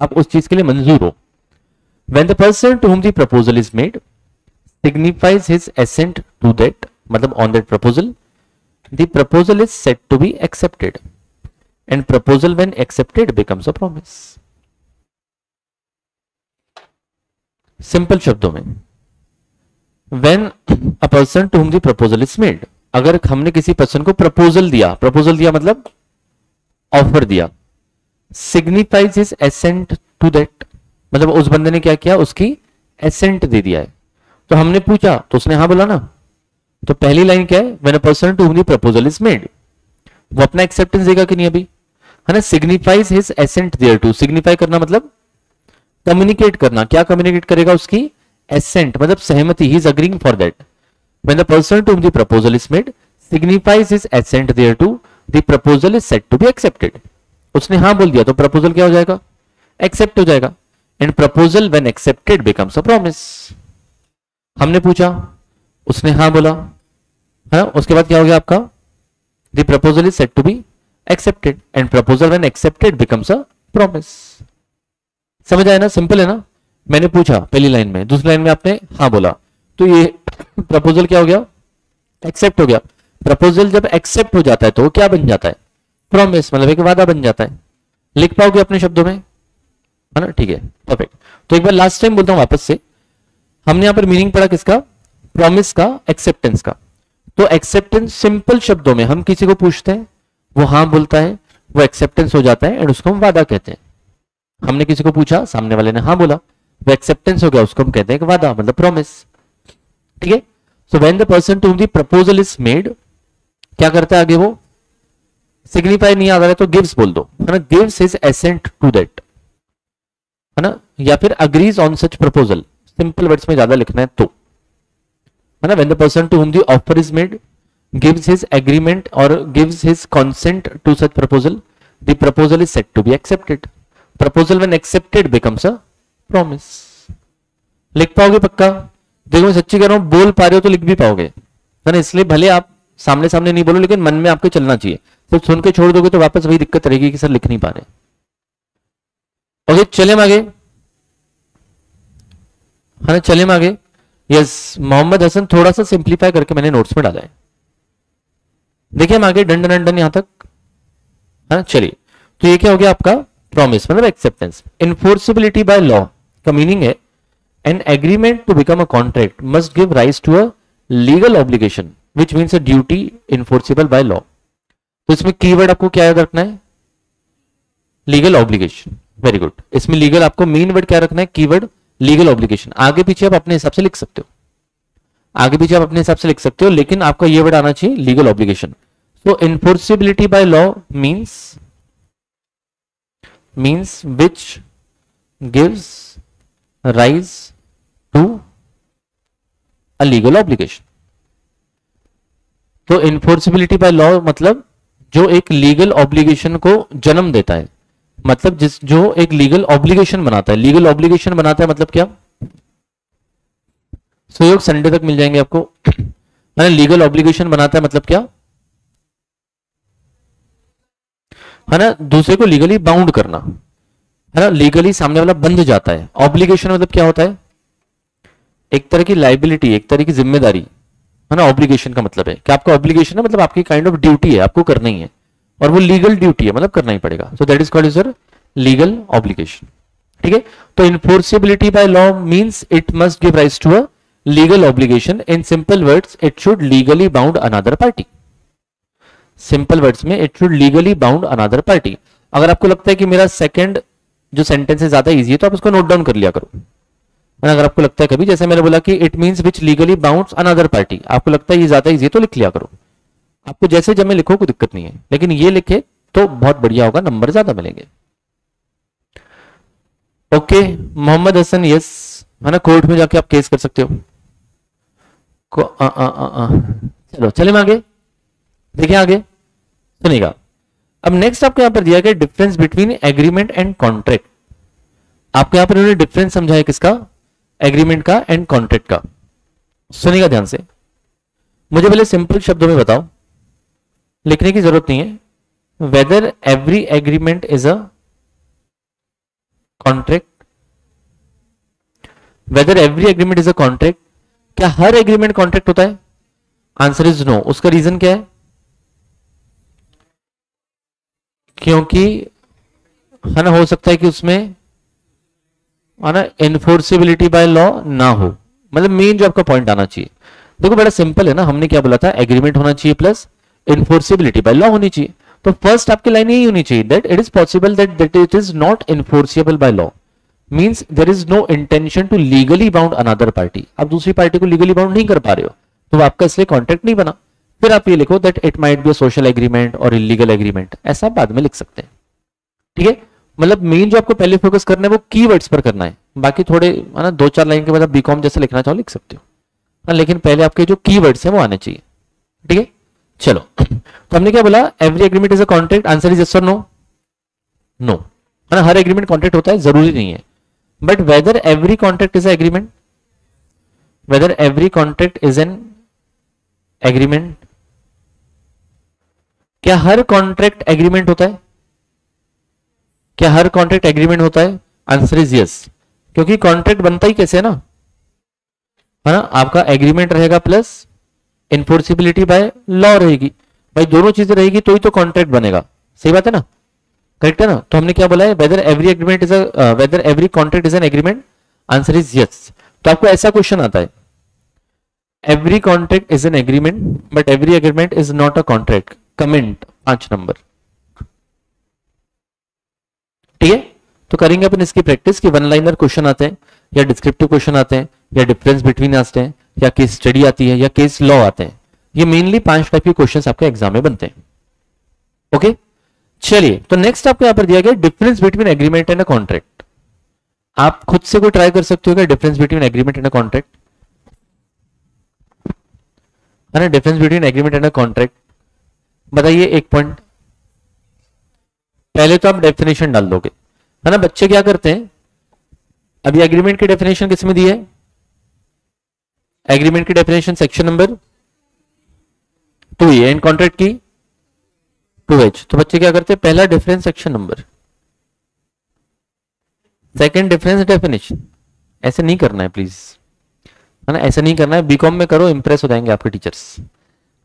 आप उस चीज के लिए मंजूर हो। When the person to whom the proposal is made signifies his assent to that, मतलब on that proposal, the proposal is said to be accepted, and proposal when accepted becomes a promise. Simple शब्दों में, when a person to whom the proposal is made, अगर हमने किसी person को proposal दिया, proposal दिया मतलब ऑफर दिया, signifies his assent to that मतलब उस बंदे ने क्या किया? उसकी एसेंट दे दिया है। तो हमने पूछा तो उसने हाँ बोला ना। तो पहली लाइन क्या है? When a person to whom the proposal is made, वो अपना एक्सेप्टेंस देगा कि नहीं अभी, है ना। Signifies his assent thereto, signify करना मतलब कम्युनिकेट करना। क्या कम्युनिकेट करेगा? उसकी एसेंट मतलब सहमति, he is agreeing for that. When the person to whom the proposal is made signifies his assent thereto, the proposal is said to be accepted. उसने हाँ बोल दिया तो प्रपोजल क्या हो जाएगा? एक्सेप्ट हो जाएगा। And proposal when accepted becomes a promise. हमने पूछा, उसने हाँ बोला, है, उसके बाद क्या हो गया आपका? The proposal is said to be accepted and proposal when accepted becomes a promise. समझ आया ना? सिंपल है ना। मैंने पूछा पहली लाइन में, दूसरी लाइन में आपने हाँ बोला, तो ये प्रपोजल क्या हो गया? एक्सेप्ट हो गया। प्रपोजल जब एक्सेप्ट हो जाता है तो वो क्या बन जाता है? प्रॉमिस, मतलब एक वादा बन जाता है। लिख पाओगे अपने शब्दों में, है ना। ठीक है, परफेक्ट। तो एक बार लास्ट टाइम बोलता हूं वापस से, हमने यहां पर मीनिंग पढ़ा किसका? प्रॉमिस का, एक्सेप्टेंस का। तो एक्सेप्टेंस सिंपल शब्दों में, हम किसी को पूछते हैं, वो हाँ बोलता है, वो एक्सेप्टेंस हो जाता है एंड उसको हम वादा कहते हैं। हमने किसी को पूछा, सामने वाले ने हाँ बोला, वो एक्सेप्टेंस हो गया, उसको हम कहते हैं वादा मतलब प्रॉमिस। ठीक है। So when the person to whom the proposal is made, क्या करता है आगे? वो सिग्निफाई नहीं आ रहा है तो गिव्स बोल दो, है ना, gives his assent to that, है ना, या फिर agrees on such proposal, simple words में ज्यादा लिखना है तो, है ना, when the person to whom the offer is made gives his agreement और gives his consent to such proposal, the proposal is said to be accepted, proposal when accepted becomes a promise. लिख पाओगे पक्का? देखो मैं सच्ची कह रहा हूं, बोल पा रहे हो तो लिख भी पाओगे, है ना, इसलिए भले आप सामने सामने नहीं बोलो लेकिन मन में आपके चलना चाहिए, सिर्फ सुन के छोड़ दोगे तो वापस वही दिक्कत रहेगी कि सर लिख नहीं पा रहे। ओके चले हम आगे, है ना, चले हम आगे। यस, मोहम्मद हसन थोड़ा सा सिंप्लीफाई करके मैंने नोट्स में डाला है, देखिए हम आगे डन डन डन यहां तक, है ना। चलिए, तो ये क्या हो गया आपका प्रॉमिस मतलब एक्सेप्टेंस। इनफोर्सिबिलिटी बाय लॉ का मीनिंग है an agreement to become a contract must give rise to a legal obligation which means a duty enforceable by law। तो इसमें कीवर्ड आपको क्या याद रखना है? Legal obligation. वेरी गुड, इसमें लीगल आपको मेन वर्ड क्या रखना है? Keyword legal obligation. आगे पीछे आप अपने हिसाब से लिख सकते हो, आगे पीछे आप अपने हिसाब से लिख सकते हो, लेकिन आपका ये वर्ड आना चाहिए लीगल ऑब्लिगेशन। तो enforceability by law means which gives rise to a legal obligation। तो इनफोर्सिबिलिटी बाय लॉ मतलब जो एक लीगल ऑब्लिगेशन को जन्म देता है, मतलब जो एक लीगल ऑब्लिगेशन बनाता है। लीगल ऑब्लिगेशन बनाता है मतलब क्या? सहयोग संडे तक मिल जाएंगे आपको। मैंने लीगल ऑब्लिगेशन बनाता है मतलब क्या, है ना, दूसरे को लीगली बाउंड करना, है ना, लीगली सामने वाला बंध जाता है। ऑब्लिगेशन मतलब क्या होता है? एक तरह की लाइबिलिटी, एक तरह की जिम्मेदारी, है ना। ऑब्लिगेशन का मतलब है कि आपका ऑब्लिगेशन है मतलब आपकी काइंड ऑफ ड्यूटी है, आपको करना ही है, और वो लीगल ड्यूटी है मतलब करना ही पड़ेगा। So that is called your legal obligation. ठीक है, तो enforceability by law means it must give rise to a legal obligation. In simple words it should legally bound another party. Simple words में it should legally bound another party. अगर आपको लगता है कि मेरा सेकंड जो सेंटेंस है ज्यादा इजी है तो आप उसको नोट डाउन कर लिया करो। अगर आपको लगता है कभी, जैसे मैंने बोला कि it means which legally bounds another party, आपको लगता है ये ज्यादा इजी है तो लिख लिया करो। आपको जैसे जब मैं लिखो कोई दिक्कत नहीं है, लेकिन ये लिखे तो बहुत बढ़िया होगा, नंबर ज्यादा मिलेंगे। ओके मोहम्मद हसन, यस, है ना, कोर्ट में जाके आप केस कर सकते हो। चलो चले आगे, देखिए आगे सुनिएगा। अब नेक्स्ट आपको यहां पर दिया गया difference between agreement and contract. आपको यहां पर उन्होंने डिफरेंस समझाया किसका? एग्रीमेंट का एंड कॉन्ट्रैक्ट का। सुनिएगा ध्यान से, मुझे पहले सिंपल शब्दों में बताओ, लिखने की जरूरत नहीं है। Whether every agreement is a contract, whether every agreement is a contract, क्या हर एग्रीमेंट कॉन्ट्रैक्ट होता है? Answer is no. उसका रीजन क्या है? क्योंकि, है ना, हो सकता है कि उसमें, है ना, इनफोर्सिबिलिटी बाय लॉ ना हो। मतलब मेन जो आपका पॉइंट आना चाहिए, देखो बड़ा सिंपल है ना, हमने क्या बोला था? एग्रीमेंट होना चाहिए प्लस इनफोर्सिबिलिटी बाय लॉ होनी चाहिए। तो फर्स्ट आपकी लाइन यही होनी चाहिए, that it is possible that it is not enforceable by law, means there is no intention to legally bound another party. आप दूसरी पार्टी को लीगली बाउंड नहीं कर पा रहे हो तो आपका इसलिए कॉन्ट्रैक्ट नहीं बना। फिर आप ये लिखो that it might be a social agreement और इलीगल एग्रीमेंट, ऐसा बाद में लिख सकते हैं। ठीक है, मतलब मेन जो आपको पहले फोकस करना है वो कीवर्ड्स पर करना है। बाकी थोड़े, है ना, 2-4 लाइन के बाद आप बीकॉम जैसे लिखना चाहो लिख सकते हो, हाँ, लेकिन पहले आपके जो कीवर्ड्स हैं वो आने चाहिए। ठीक है, चलो तो हमने क्या बोला? Every agreement is a contract. Answer is yes और नो? नो, है ना, हर एग्रीमेंट कॉन्ट्रैक्ट होता है, जरूरी नहीं है। But whether every contract is a agreement, whether every contract is an agreement, क्या हर कॉन्ट्रैक्ट एग्रीमेंट होता है? क्या हर कॉन्ट्रैक्ट एग्रीमेंट होता है? आंसर इज यस, क्योंकि कॉन्ट्रैक्ट बनता ही कैसे है ना, है ना, आपका एग्रीमेंट रहेगा प्लस इनफोर्सिबिलिटी बाय लॉ रहेगी। भाई दोनों चीजें रहेगी तो ही तो कॉन्ट्रैक्ट बनेगा। सही बात है ना, करेक्ट है ना। तो हमने क्या बोला है? Whether every agreement is a, whether every contract is an agreement. Answer is yes. तो आपको ऐसा क्वेश्चन आता है, every contract is an agreement but every agreement is not a contract. Comment 5 number. ठीक है, तो करेंगे अपन इसकी प्रैक्टिस कि वन लाइनर क्वेश्चन आते हैं या डिस्क्रिप्टिव क्वेश्चन आते हैं या डिफरेंस बिटवीन आते हैं या केस स्टडी आती है या केस लॉ आते हैं। ये मेनली 5 टाइप के क्वेश्चंस आपके एग्जाम में बनते हैं। ओके चलिए, तो नेक्स्ट आपको यहां पर दिया गया difference between agreement and a contract. आप खुद से कोई ट्राई कर सकते हो क्या difference between agreement and a contract, है ना? Difference between agreement and a contract बताइए एक पॉइंट। पहले तो आप डेफिनेशन डाल दोगे, है ना? बच्चे क्या करते हैं, अभी एग्रीमेंट की डेफिनेशन किसमें दी है? एग्रीमेंट की definition section number 2 and contract की 2H। तो बच्चे क्या करते हैं, पहला difference section number, second difference definition. ऐसे नहीं करना है प्लीज, है ना? ऐसा नहीं करना है, बीकॉम में करो, इंप्रेस हो जाएंगे आपके टीचर्स, है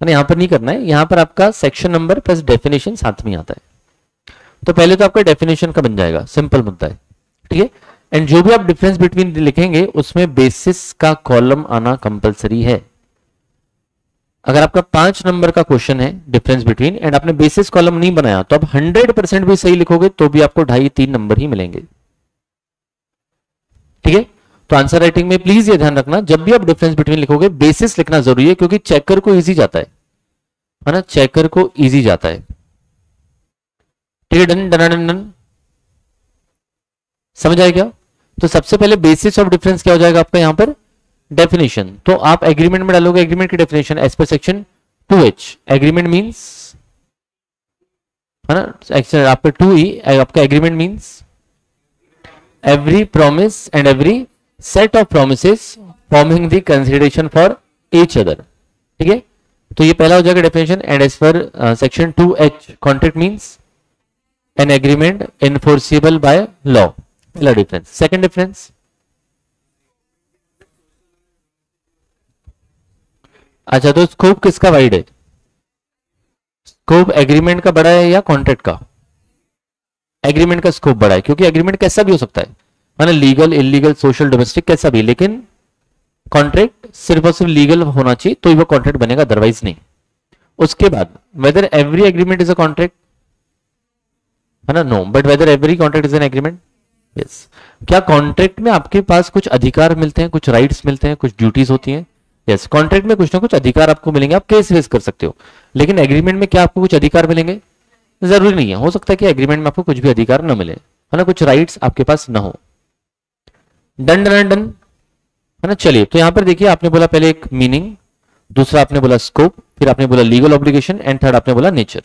ना? यहां पर नहीं करना है, यहां पर आपका सेक्शन नंबर प्लस डेफिनेशन साथ में आता है। तो पहले तो आपका डेफिनेशन का बन जाएगा, सिंपल मुद्दा है, ठीक है? एंड जो भी आप डिफरेंस बिटवीन लिखेंगे उसमें बेसिस का कॉलम आना कंपलसरी है। अगर आपका 5 नंबर का क्वेश्चन है डिफरेंस बिटवीन एंड आपने बेसिस कॉलम नहीं बनाया तो आप 100% भी सही लिखोगे तो भी आपको 2.5-3 नंबर ही मिलेंगे, ठीक है? तो आंसर राइटिंग में प्लीज ये ध्यान रखना, जब भी आप डिफरेंस बिटवीन लिखोगे बेसिस लिखना जरूरी है, क्योंकि चेकर को इजी जाता है ना? चेकर को इजी जाता है, ठीक है? डन डन डन डन, समझ आए क्या? तो सबसे पहले बेसिस ऑफ डिफरेंस क्या हो जाएगा आपका यहां पर, डेफिनेशन। तो आप एग्रीमेंट में डालोगे एग्रीमेंट की definition as per section 2H। Agreement means, है ना? आपका 2E, आपका agreement means every promise and every set of promises forming the consideration for each other, ठीक है? तो ये पहला हो जाएगा definition. And as per section 2H contract means an agreement enforceable by law, पहला डिफरेंस। सेकंड डिफरेंस, अच्छा तो स्कोप किसका वाइड है? स्कोप एग्रीमेंट का बड़ा है या कॉन्ट्रैक्ट का? एग्रीमेंट का स्कोप बड़ा है, क्योंकि एग्रीमेंट कैसा भी हो सकता है, माना लीगल, इलीगल, सोशल, डोमेस्टिक, कैसा भी, लेकिन कॉन्ट्रैक्ट सिर्फ और सिर्फ लीगल होना चाहिए तो ही वो कॉन्ट्रैक्ट बनेगा, अदरवाइज नहीं। उसके बाद whether every agreement is a contract, है ना? No, but whether every contract is an agreement, yes. क्या कॉन्ट्रैक्ट में आपके पास कुछ अधिकार मिलते हैं, कुछ राइट्स मिलते हैं, कुछ ड्यूटीज होती हैं? यस, कॉन्ट्रैक्ट में कुछ ना कुछ अधिकार आपको मिलेंगे, आप केस फेस कर सकते हो। लेकिन एग्रीमेंट में क्या आपको कुछ अधिकार मिलेंगे? जरूरी नहीं है, हो सकता है कि एग्रीमेंट में आपको कुछ भी अधिकार न मिले, है ना? कुछ राइट्स आपके पास ना हो। डन डन डन, है ना? चलिए, तो यहां पर देखिए, आपने बोला पहले एक मीनिंग, दूसरा आपने बोला स्कोप, फिर आपने बोला लीगल ऑब्लिगेशन एंड थर्ड आपने बोला नेचर।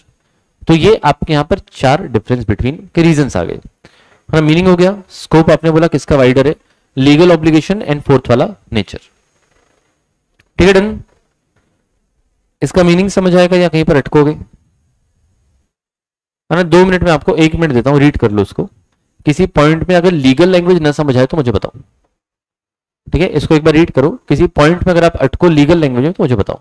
तो ये आपके यहां पर 4 डिफरेंस बिटवीन के रीजंस आ गए, है ना? मीनिंग हो गया, स्कोप आपने बोला किसका वाइडर है, लीगल ऑब्लिगेशन एंड फोर्थ वाला नेचर, ठीक है? डन। इसका मीनिंग समझ आएगा या कहीं पर अटकोगे, है ना? 2 मिनट में आपको 1 मिनट देता हूं, रीड कर लो उसको। किसी पॉइंट में अगर लीगल लैंग्वेज ना समझ आए तो मुझे बताओ, ठीक है? इसको एक बार रीड करो, किसी पॉइंट में अगर आप अटको लीगल लैंग्वेज में तो मुझे बताओ।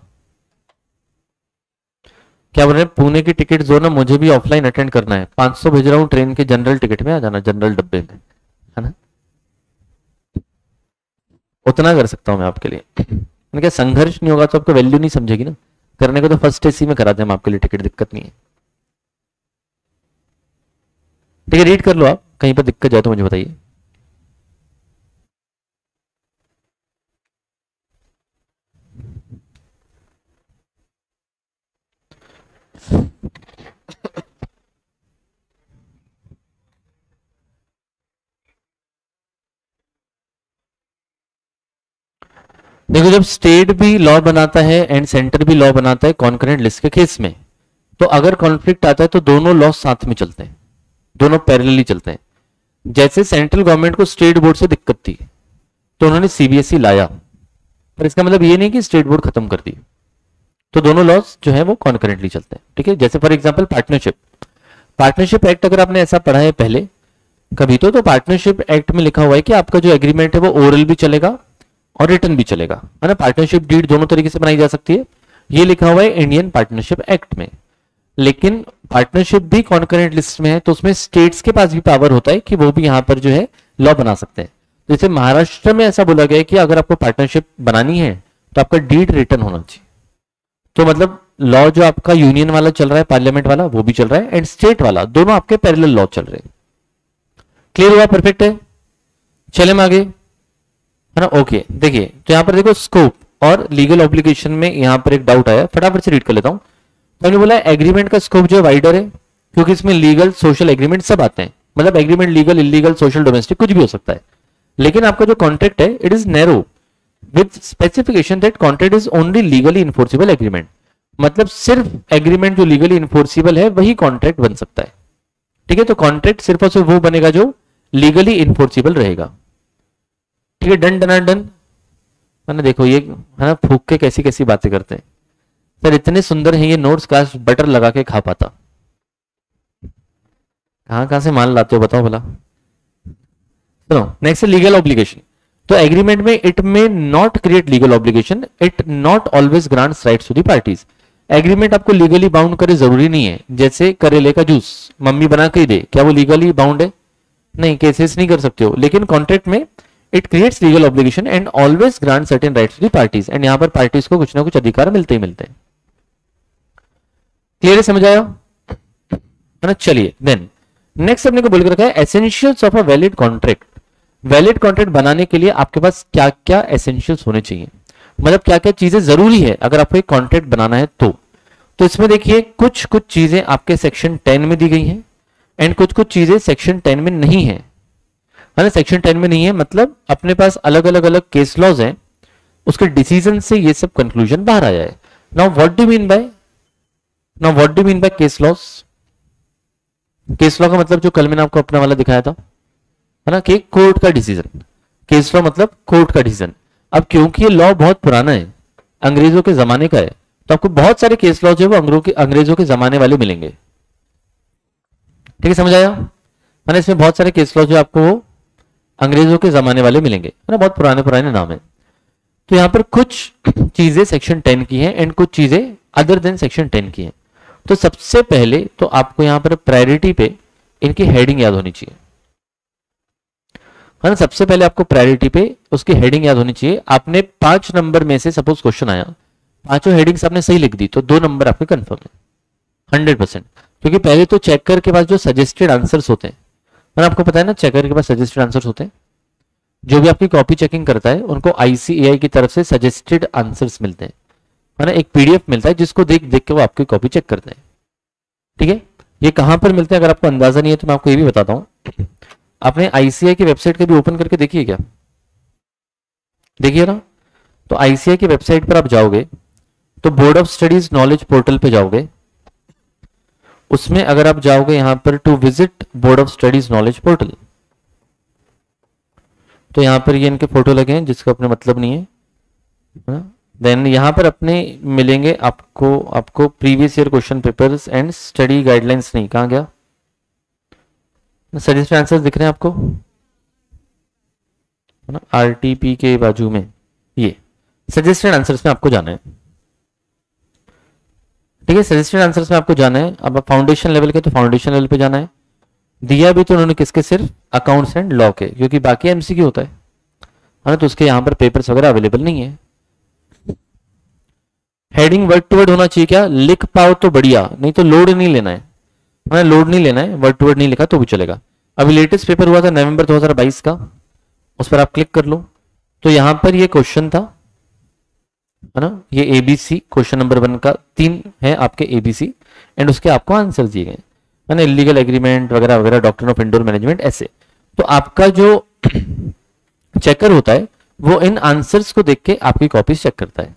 क्या बोल रहे हैं, पुणे की टिकट जो ना मुझे भी ऑफलाइन अटेंड करना है, 500 भेज रहा हूँ ट्रेन के जनरल टिकट में, आ जाना जनरल डब्बे में, है ना? उतना कर सकता हूं मैं आपके लिए। क्या संघर्ष नहीं होगा तो आपको वैल्यू नहीं समझेगी ना, करने को तो फर्स्ट एसी में कराते हैं हम आपके लिए टिकट, दिक्कत नहीं है, ठीक है? रीड कर लो आप, कहीं पर दिक्कत जाए तो मुझे बताइए। देखो, जब स्टेट भी लॉ बनाता है एंड सेंटर भी लॉ बनाता है कॉन्करेंट लिस्ट के केस में, तो अगर कॉन्फ्लिक्ट आता है तो दोनों लॉ साथ में चलते हैं, दोनों पैरेलली चलते हैं। जैसे सेंट्रल गवर्नमेंट को स्टेट बोर्ड से दिक्कत थी तो उन्होंने सीबीएसई लाया, पर इसका मतलब ये नहीं कि स्टेट बोर्ड खत्म कर दी। तो दोनों लॉज जो है वो कॉन्करेंटली चलते हैं, ठीक है? जैसे फॉर एग्जांपल पार्टनरशिप एक्ट अगर आपने ऐसा पढ़ा है पहले कभी तो पार्टनरशिप एक्ट में लिखा हुआ है कि आपका जो एग्रीमेंट है वो ओरल भी चलेगा और रिटर्न भी चलेगा, है ना? पार्टनरशिप डीड दोनों तरीके से बनाई जा सकती है, ये लिखा हुआ है इंडियन पार्टनरशिप एक्ट में। लेकिन पार्टनरशिप भी कॉन्करेंट लिस्ट में है तो उसमें स्टेट्स के पास भी पावर होता है कि वो भी यहां पर जो है लॉ बना सकते हैं। जैसे महाराष्ट्र में ऐसा बोला गया है कि अगर आपको पार्टनरशिप बनानी है तो आपका डीड रिटर्न होना चाहिए। तो मतलब लॉ जो आपका यूनियन वाला चल रहा है, पार्लियामेंट वाला, वो भी चल रहा है, एंड स्टेट वाला, दोनों आपके पैरेलल लॉ चल रहे हैं। क्लियर हुआ? परफेक्ट है। चले हम आगे, है ना? ओके, देखिए, तो यहां पर देखो स्कोप और लीगल ऑब्लिगेशन में यहां पर एक डाउट आया, फटाफट से रीड कर लेता हूं। तो हमने बोला एग्रीमेंट का स्कोप जो वाइडर है क्योंकि इसमें लीगल सोशल एग्रीमेंट सब आते हैं, मतलब agreement legal illegal social domestic कुछ भी हो सकता है। लेकिन आपका जो कॉन्ट्रैक्ट है it is narrow with specification that contract is only legally enforceable agreement, मतलब सिर्फ एग्रीमेंट जो लीगली इन्फोर्सिबल है वही कॉन्ट्रैक्ट बन सकता है। ठीक है, तो कॉन्ट्रैक्ट सिर्फ और सिर्फ वो बनेगा जो लीगली इन्फोर्सिबल रहेगा। ठीक है, डन डन डन। मैंने देखो ये है ना, फूक के कैसी कैसी बातें करते हैं सर, इतने सुंदर हैं ये नोट्स, काश बटर लगा के खा पाता। कहां कहां से माल लाते हो बताओ भला। सुनो, नेक्स्ट है लीगल ऑब्लिगेशन। तो एग्रीमेंट में it may not create legal obligation, it not always grants rights to the parties. Agreement आपको लीगली बाउंड करे जरूरी नहीं है, जैसे करेले का जूस मम्मी बना के ही दे, क्या वो लीगली बाउंड है? नहीं, केसेस नहीं कर सकते हो। लेकिन कॉन्ट्रैक्ट में it creates legal obligation and always grant certain rights to the parties, and यहां पर पार्टीज को कुछ ना कुछ अधिकार मिलते ही मिलते हैं। क्लियर समझ आया है ना? चलिए देन नेक्स्ट अपने को बोल के रखा है essentials of a valid contract. Valid contract बनाने के लिए आपके पास क्या क्या एसेंशियल्स होने चाहिए, मतलब क्या क्या चीजें जरूरी है अगर आपको एक कॉन्ट्रैक्ट बनाना है तो इसमें देखिए कुछ कुछ चीजें आपके सेक्शन 10 में दी गई हैं एंड कुछ कुछ चीजें सेक्शन 10 में नहीं है ना। सेक्शन 10 में नहीं है मतलब अपने पास अलग अलग अलग केस लॉज हैं, उसके डिसीजन से ये सब कंक्लूजन बाहर आया है। Now what do mean by case laws? Case law का मतलब जो कल मैंने आपको अपना वाला दिखाया था है ना, कि कोर्ट का डिसीजन। केस लॉ मतलब कोर्ट का डिसीजन। अब क्योंकि ये लॉ बहुत पुराना है, अंग्रेजों के जमाने का है, तो आपको बहुत सारे केस लॉ जो है वो अंग्रेजों के जमाने वाले मिलेंगे। ठीक है, समझ आया? मैंने इसमें बहुत सारे केस लॉ जो आपको वो अंग्रेजों के जमाने वाले मिलेंगे, है ना, बहुत पुराने पुराने नाम है। तो यहां पर कुछ चीजें सेक्शन 10 की हैं एंड कुछ चीजें अदर देन सेक्शन 10 की हैं। तो सबसे पहले तो आपको यहां पर प्रायोरिटी पे इनकी हेडिंग याद होनी चाहिए, है ना। सबसे पहले आपको प्रायोरिटी पे उसकी हेडिंग याद होनी चाहिए। आपने 5 नंबर में से सपोज क्वेश्चन आया, पांचों हेडिंग्स आपने सही लिख दी तो 2 नंबर आपके कंफर्म है 100%। क्योंकि पहले तो चेकर के पास जो सजेस्टेड आंसर्स होते हैं, मैंने आपको पता है ना, चेकर के पास सजेस्टेड आंसर्स होते हैं। जो भी आपकी कॉपी चेकिंग करता है उनको ICAI की तरफ से सजेस्टेड आंसर्स मिलते हैं, है ना। एक PDF मिलता है जिसको देख देख के वो आपकी कॉपी चेक करते हैं। ठीक है, ये कहां पर मिलते हैं अगर आपको अंदाजा नहीं है तो मैं आपको ये भी बताता हूं। आपने ICAI की वेबसाइट कभी ओपन करके देखिए क्या? देखिए ना, तो ICAI की वेबसाइट पर आप जाओगे तो board of studies knowledge portal पे जाओगे, उसमें अगर आप जाओगे यहां पर to visit board of studies knowledge portal, तो यहां पर ये इनके फोटो लगे हैं जिसका अपने मतलब नहीं है। देन यहां पर अपने मिलेंगे आपको previous year question papers and study guidelines. नहीं, कहां गया? सजेस्टेड आंसर्स दिख रहे हैं आपको, है ना, RTP के बाजू में ये सजेस्टेड आंसर्स में आपको जाना है। ठीक है, सजेस्टेड आंसर्स में आपको जाना है। अब फाउंडेशन लेवल के तो फाउंडेशन लेवल पे जाना है। दिया भी तो उन्होंने किसके? सिर्फ अकाउंट्स एंड लॉ के, क्योंकि बाकी MCQ होता है ना, तो उसके यहां पर पेपर्स वगैरह अवेलेबल नहीं है। हेडिंग वर्ड टू वर्ड होना चाहिए क्या? लिख पाओ तो बढ़िया, नहीं तो लोड नहीं लेना है, लोड नहीं लेना है, वर्ड टू वर्ड नहीं लिखा तो भी चलेगा। अभी लेटेस्ट पेपर हुआ था नवंबर 2022 का, उस पर आप क्लिक कर लो। तो यहां पर ये क्वेश्चन था, है ना, ये ABC क्वेश्चन नंबर 1 का 3 है आपके ABC एंड उसके आपको आंसर दिए गए, है ना, इलीगल एग्रीमेंट वगैरह वगैरह, डॉक्ट्रिन ऑफ इंडोर मैनेजमेंट, ऐसे। तो आपका जो चेकर होता है वो इन आंसर्स को देख के आपकी कॉपीज चेक करता है।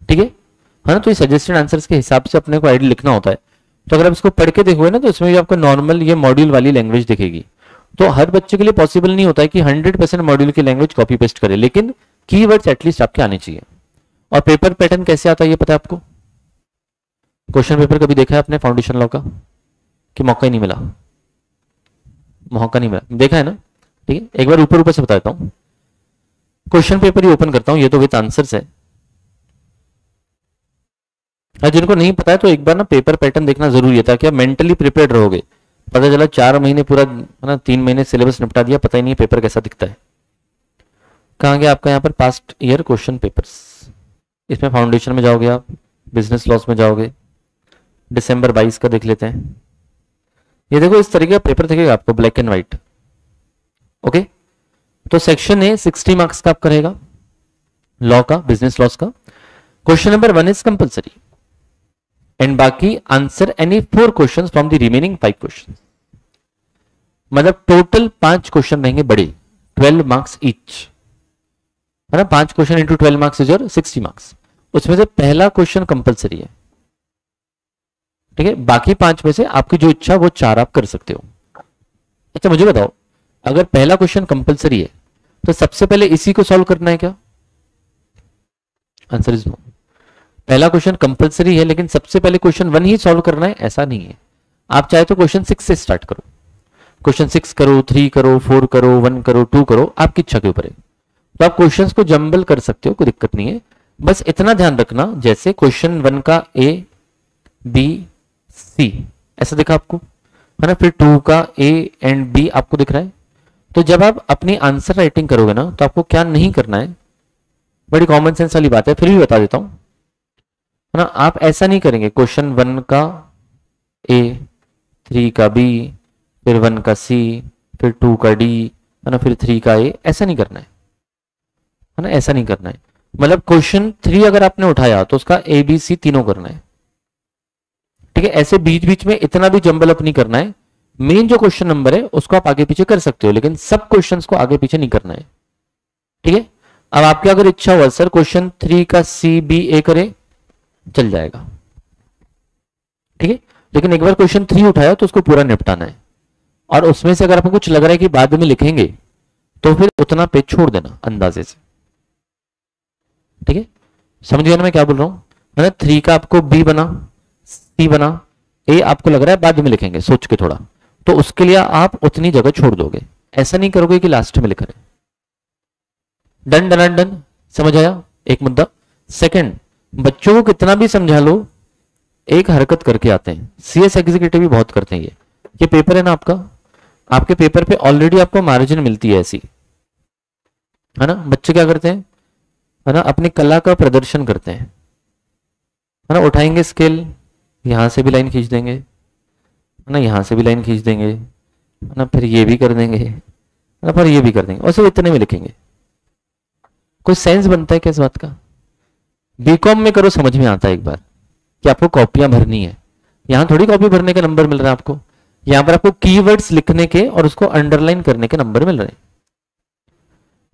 ठीक है ना, तो ये सजेस्टेड आंसर्स के हिसाब से अपने को आईडी लिखना होता है। तो अगर आप इसको पढ़ के देखोगे ना तो इसमें भी आपको नॉर्मल ये मॉड्यूल वाली लैंग्वेज दिखेगी। तो हर बच्चे के लिए पॉसिबल नहीं होता है कि 100% मॉड्यूल की लैंग्वेज कॉपी पेस्ट करे, लेकिन कीवर्ड्स एटलीस्ट आपके आने चाहिए। और पेपर पैटर्न कैसे आता है ये पता है आपको? क्वेश्चन पेपर कभी देखा है आपने फाउंडेशन लॉ का? कि मौका ही नहीं मिला? मौका नहीं मिला, देखा है ना? ठीक है, एक बार ऊपर ऊपर से बता देता हूं। क्वेश्चन पेपर ही ओपन करता हूं, ये तो विद आंसर्स है। जिनको नहीं पता है तो एक बार ना पेपर पैटर्न देखना जरूरी है, ताकि आप मेंटली प्रिपेयर्ड रहोगे। पता चला 4 महीने पूरा, है ना, 3 महीने सिलेबस निपटा दिया, पता ही नहीं पेपर कैसा दिखता है। कहां गया आपका यहाँ पर पास्ट ईयर क्वेश्चन पेपर्स? इसमें फाउंडेशन में जाओगे आप, बिजनेस लॉस में जाओगे, दिसंबर 22 का देख लेते हैं। ये देखो इस तरीके का पेपर दिखेगा आपको, ब्लैक एंड व्हाइट। ओके, तो सेक्शन ए 60 मार्क्स का आपका रहेगा, लॉ का, बिजनेस लॉस का। Question number 1 is compulsory, and बाकी answer any 4 question from the remaining 5 question. मतलब टोटल 5 क्वेश्चन रहेंगे बड़े, 12 मार्क्स ईच, है ना। 5 question into 12 marks is your 60 marks. उसमें से पहला क्वेश्चन कंपलसरी है, ठीक है। बाकी 5 में से आपकी जो इच्छा वो 4 आप कर सकते हो। अच्छा मुझे बताओ, अगर पहला क्वेश्चन कंपलसरी है तो सबसे पहले इसी को सॉल्व करना है क्या? Answer is no. पहला क्वेश्चन कंपलसरी है लेकिन सबसे पहले क्वेश्चन 1 ही सॉल्व करना है, ऐसा नहीं है। आप चाहे तो क्वेश्चन 6 से स्टार्ट करो, क्वेश्चन 6 करो, 3 करो, 4 करो, 1 करो, 2 करो, आपकी इच्छा के ऊपर है। तो आप क्वेश्चंस को जंबल कर सकते हो, कोई दिक्कत नहीं है। बस इतना ध्यान रखना, जैसे क्वेश्चन 1 का ए बी सी ऐसा दिखा आपको, है ना, फिर 2 का ए एंड बी आपको दिख रहा है। तो जब आप अपनी आंसर राइटिंग करोगे ना, तो आपको क्या नहीं करना है, बड़ी कॉमन सेंस वाली बात है, फिर भी बता देता हूं, है ना। आप ऐसा नहीं करेंगे क्वेश्चन 1 का ए, 3 का बी, फिर 1 का सी, फिर 2 का डी, है ना, फिर 3 का ए, ऐसा नहीं करना है ना, ऐसा नहीं करना है। मतलब क्वेश्चन 3 अगर आपने उठाया तो उसका ए बी सी तीनों करना है, ठीक है। ऐसे बीच बीच में इतना भी जंबल अप नहीं करना है। मेन जो क्वेश्चन नंबर है उसको आप आगे पीछे कर सकते हो, लेकिन सब क्वेश्चंस को आगे पीछे नहीं करना है, ठीक है। अब आपकी अगर इच्छा हुआ सर क्वेश्चन 3 का सी बी ए करे, चल जाएगा, ठीक है। लेकिन एक बार क्वेश्चन 3 उठाया तो उसको पूरा निपटाना है, और उसमें से अगर आपको कुछ लग रहा है कि बाद में लिखेंगे तो फिर उतना पेज छोड़ देना अंदाजे से, ठीक है। समझ गया ना मैं क्या बोल रहा हूं, है ना। 3 का आपको बी बना, सी बना, ए आपको लग रहा है बाद में लिखेंगे सोच के थोड़ा, तो उसके लिए आप उतनी जगह छोड़ दोगे, ऐसा नहीं करोगे कि लास्ट में लिख रहे। डन डन डन, समझ आया एक मुद्दा। सेकंड, बच्चों को कितना भी समझा लो, एक हरकत करके आते हैं, सीएस एग्जीक्यूटिव भी बहुत करते हैं। ये पेपर है ना आपका, आपके पेपर पे ऑलरेडी आपको मार्जिन मिलती है ऐसी, है ना। बच्चे क्या करते हैं, है ना, अपनी कला का प्रदर्शन करते हैं, है ना। उठाएंगे स्केल, यहां से भी लाइन खींच देंगे, है ना, यहां से भी लाइन खींच देंगे, है ना, फिर ये भी कर देंगे, है ना, फिर ये भी कर देंगे, और सिर्फ इतने में लिखेंगे। कोई सेंस बनता है क्या इस बात का? बीकॉम में करो, समझ में आता है एक बार कि आपको कॉपियां भरनी है। यहां थोड़ी कॉपी भरने के नंबर मिल रहे हैं आपको, यहां पर आपको कीवर्ड्स लिखने के और उसको अंडरलाइन करने के नंबर मिल रहे हैं,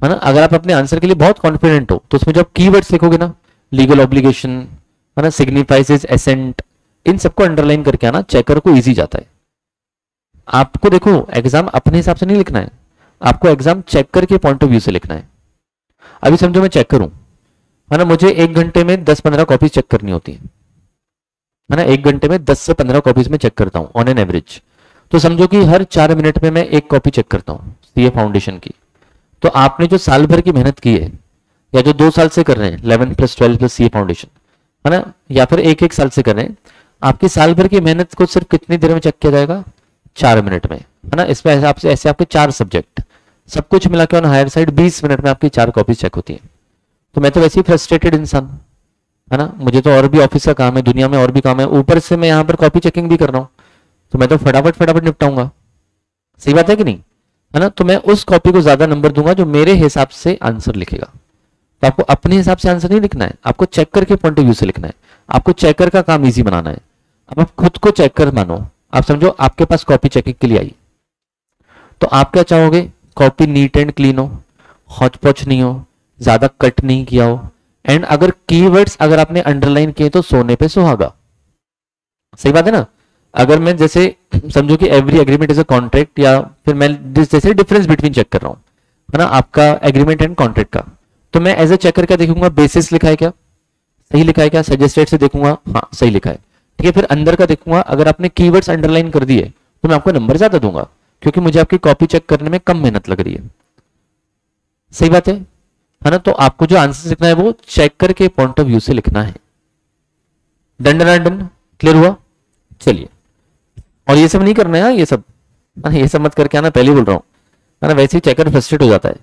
है ना। अगर आप अपने आंसर के लिए बहुत कॉन्फिडेंट हो तो उसमें जब कीवर्ड्स लिखोगे ना, लीगल ऑब्लिगेशन, है ना, सिग्निफाइज एसेंट, इन सबको अंडरलाइन करके आना, चेकर को इजी जाता है। आपको देखो एग्जाम अपने हिसाब से नहीं लिखना है, आपको एग्जाम चेकर के पॉइंट ऑफ व्यू से लिखना है। अभी समझो मैं चेकर हूं, है ना, मुझे 1 घंटे में 10-15 कॉपीज चेक करनी होती है ना। 1 घंटे में 10 से 15 कॉपीज में चेक करता हूं ऑन एन एवरेज। तो समझो कि हर 4 मिनट में मैं 1 कॉपी चेक करता हूं सीए फाउंडेशन की। तो आपने जो साल भर की मेहनत की है, या जो 2 साल से कर रहे हैं 11 प्लस 12 प्लस सीए फाउंडेशन, है ना, या फिर 1-1 साल से कर रहे हैं, आपकी साल भर की मेहनत को सिर्फ कितनी देर में चेक किया जाएगा? 4 मिनट में, है ना। इसमें ऐसे आपके 4 सब्जेक्ट, सब कुछ मिला के ऑन हायर साइड 20 मिनट में आपकी 4 कॉपी चेक होती है। तो मैं तो वैसे ही फ्रस्ट्रेटेड इंसान, है ना, मुझे तो और भी ऑफिस का काम है, दुनिया में और भी काम है, ऊपर से मैं यहाँ पर कॉपी चेकिंग भी कर रहा हूँ, तो मैं तो फटाफट निपटाऊंगा। सही बात है कि नहीं, है ना। तो मैं उस कॉपी को ज्यादा नंबर दूंगा जो मेरे हिसाब से आंसर लिखेगा। तो आपको अपने हिसाब से आंसर नहीं लिखना है, आपको चेकर के पॉइंट ऑफ व्यू से लिखना है, आपको चेकर का काम इजी बनाना है। अब आप खुद को चेकर मानो, आप समझो आपके पास कॉपी चेकिंग के लिए आई, तो आप क्या चाहोगे? कॉपी नीट एंड क्लीन हो, हौच पौच नहीं हो, ज्यादा कट नहीं किया हो, एंड अगर कीवर्ड्स अगर आपने अंडरलाइन किए तो सोने पे सुहागा। सही बात है ना। अगर मैं जैसे समझो कि every agreement is a contract, या फिर मैं जैसे डिफरेंस बिटवीन चेक कर रहा हूं, है ना, आपका एग्रीमेंट एंड कॉन्ट्रैक्ट का, तो मैं एज ए चेकर क्या देखूंगा? बेसिस लिखा है क्या, सही लिखा है क्या? सजेस्टेड से देखूंगा, हाँ सही लिखा है, ठीक है। फिर अंदर का देखूंगा, अगर आपने कीवर्ड्स अंडरलाइन कर दिए तो मैं आपको नंबर ज्यादा दूंगा, क्योंकि मुझे आपकी कॉपी चेक करने में कम मेहनत लग रही है। सही बात है ना। तो आपको जो आंसर लिखना है वो चेकर के पॉइंट ऑफ व्यू से लिखना है। डन डन डन, क्लियर हुआ? चलिए, और ये सब नहीं करना है, ये सब मत करके आना, पहले बोल रहा हूं, है ना। वैसे ही चेकर फ्रस्ट्रेट हो जाता है।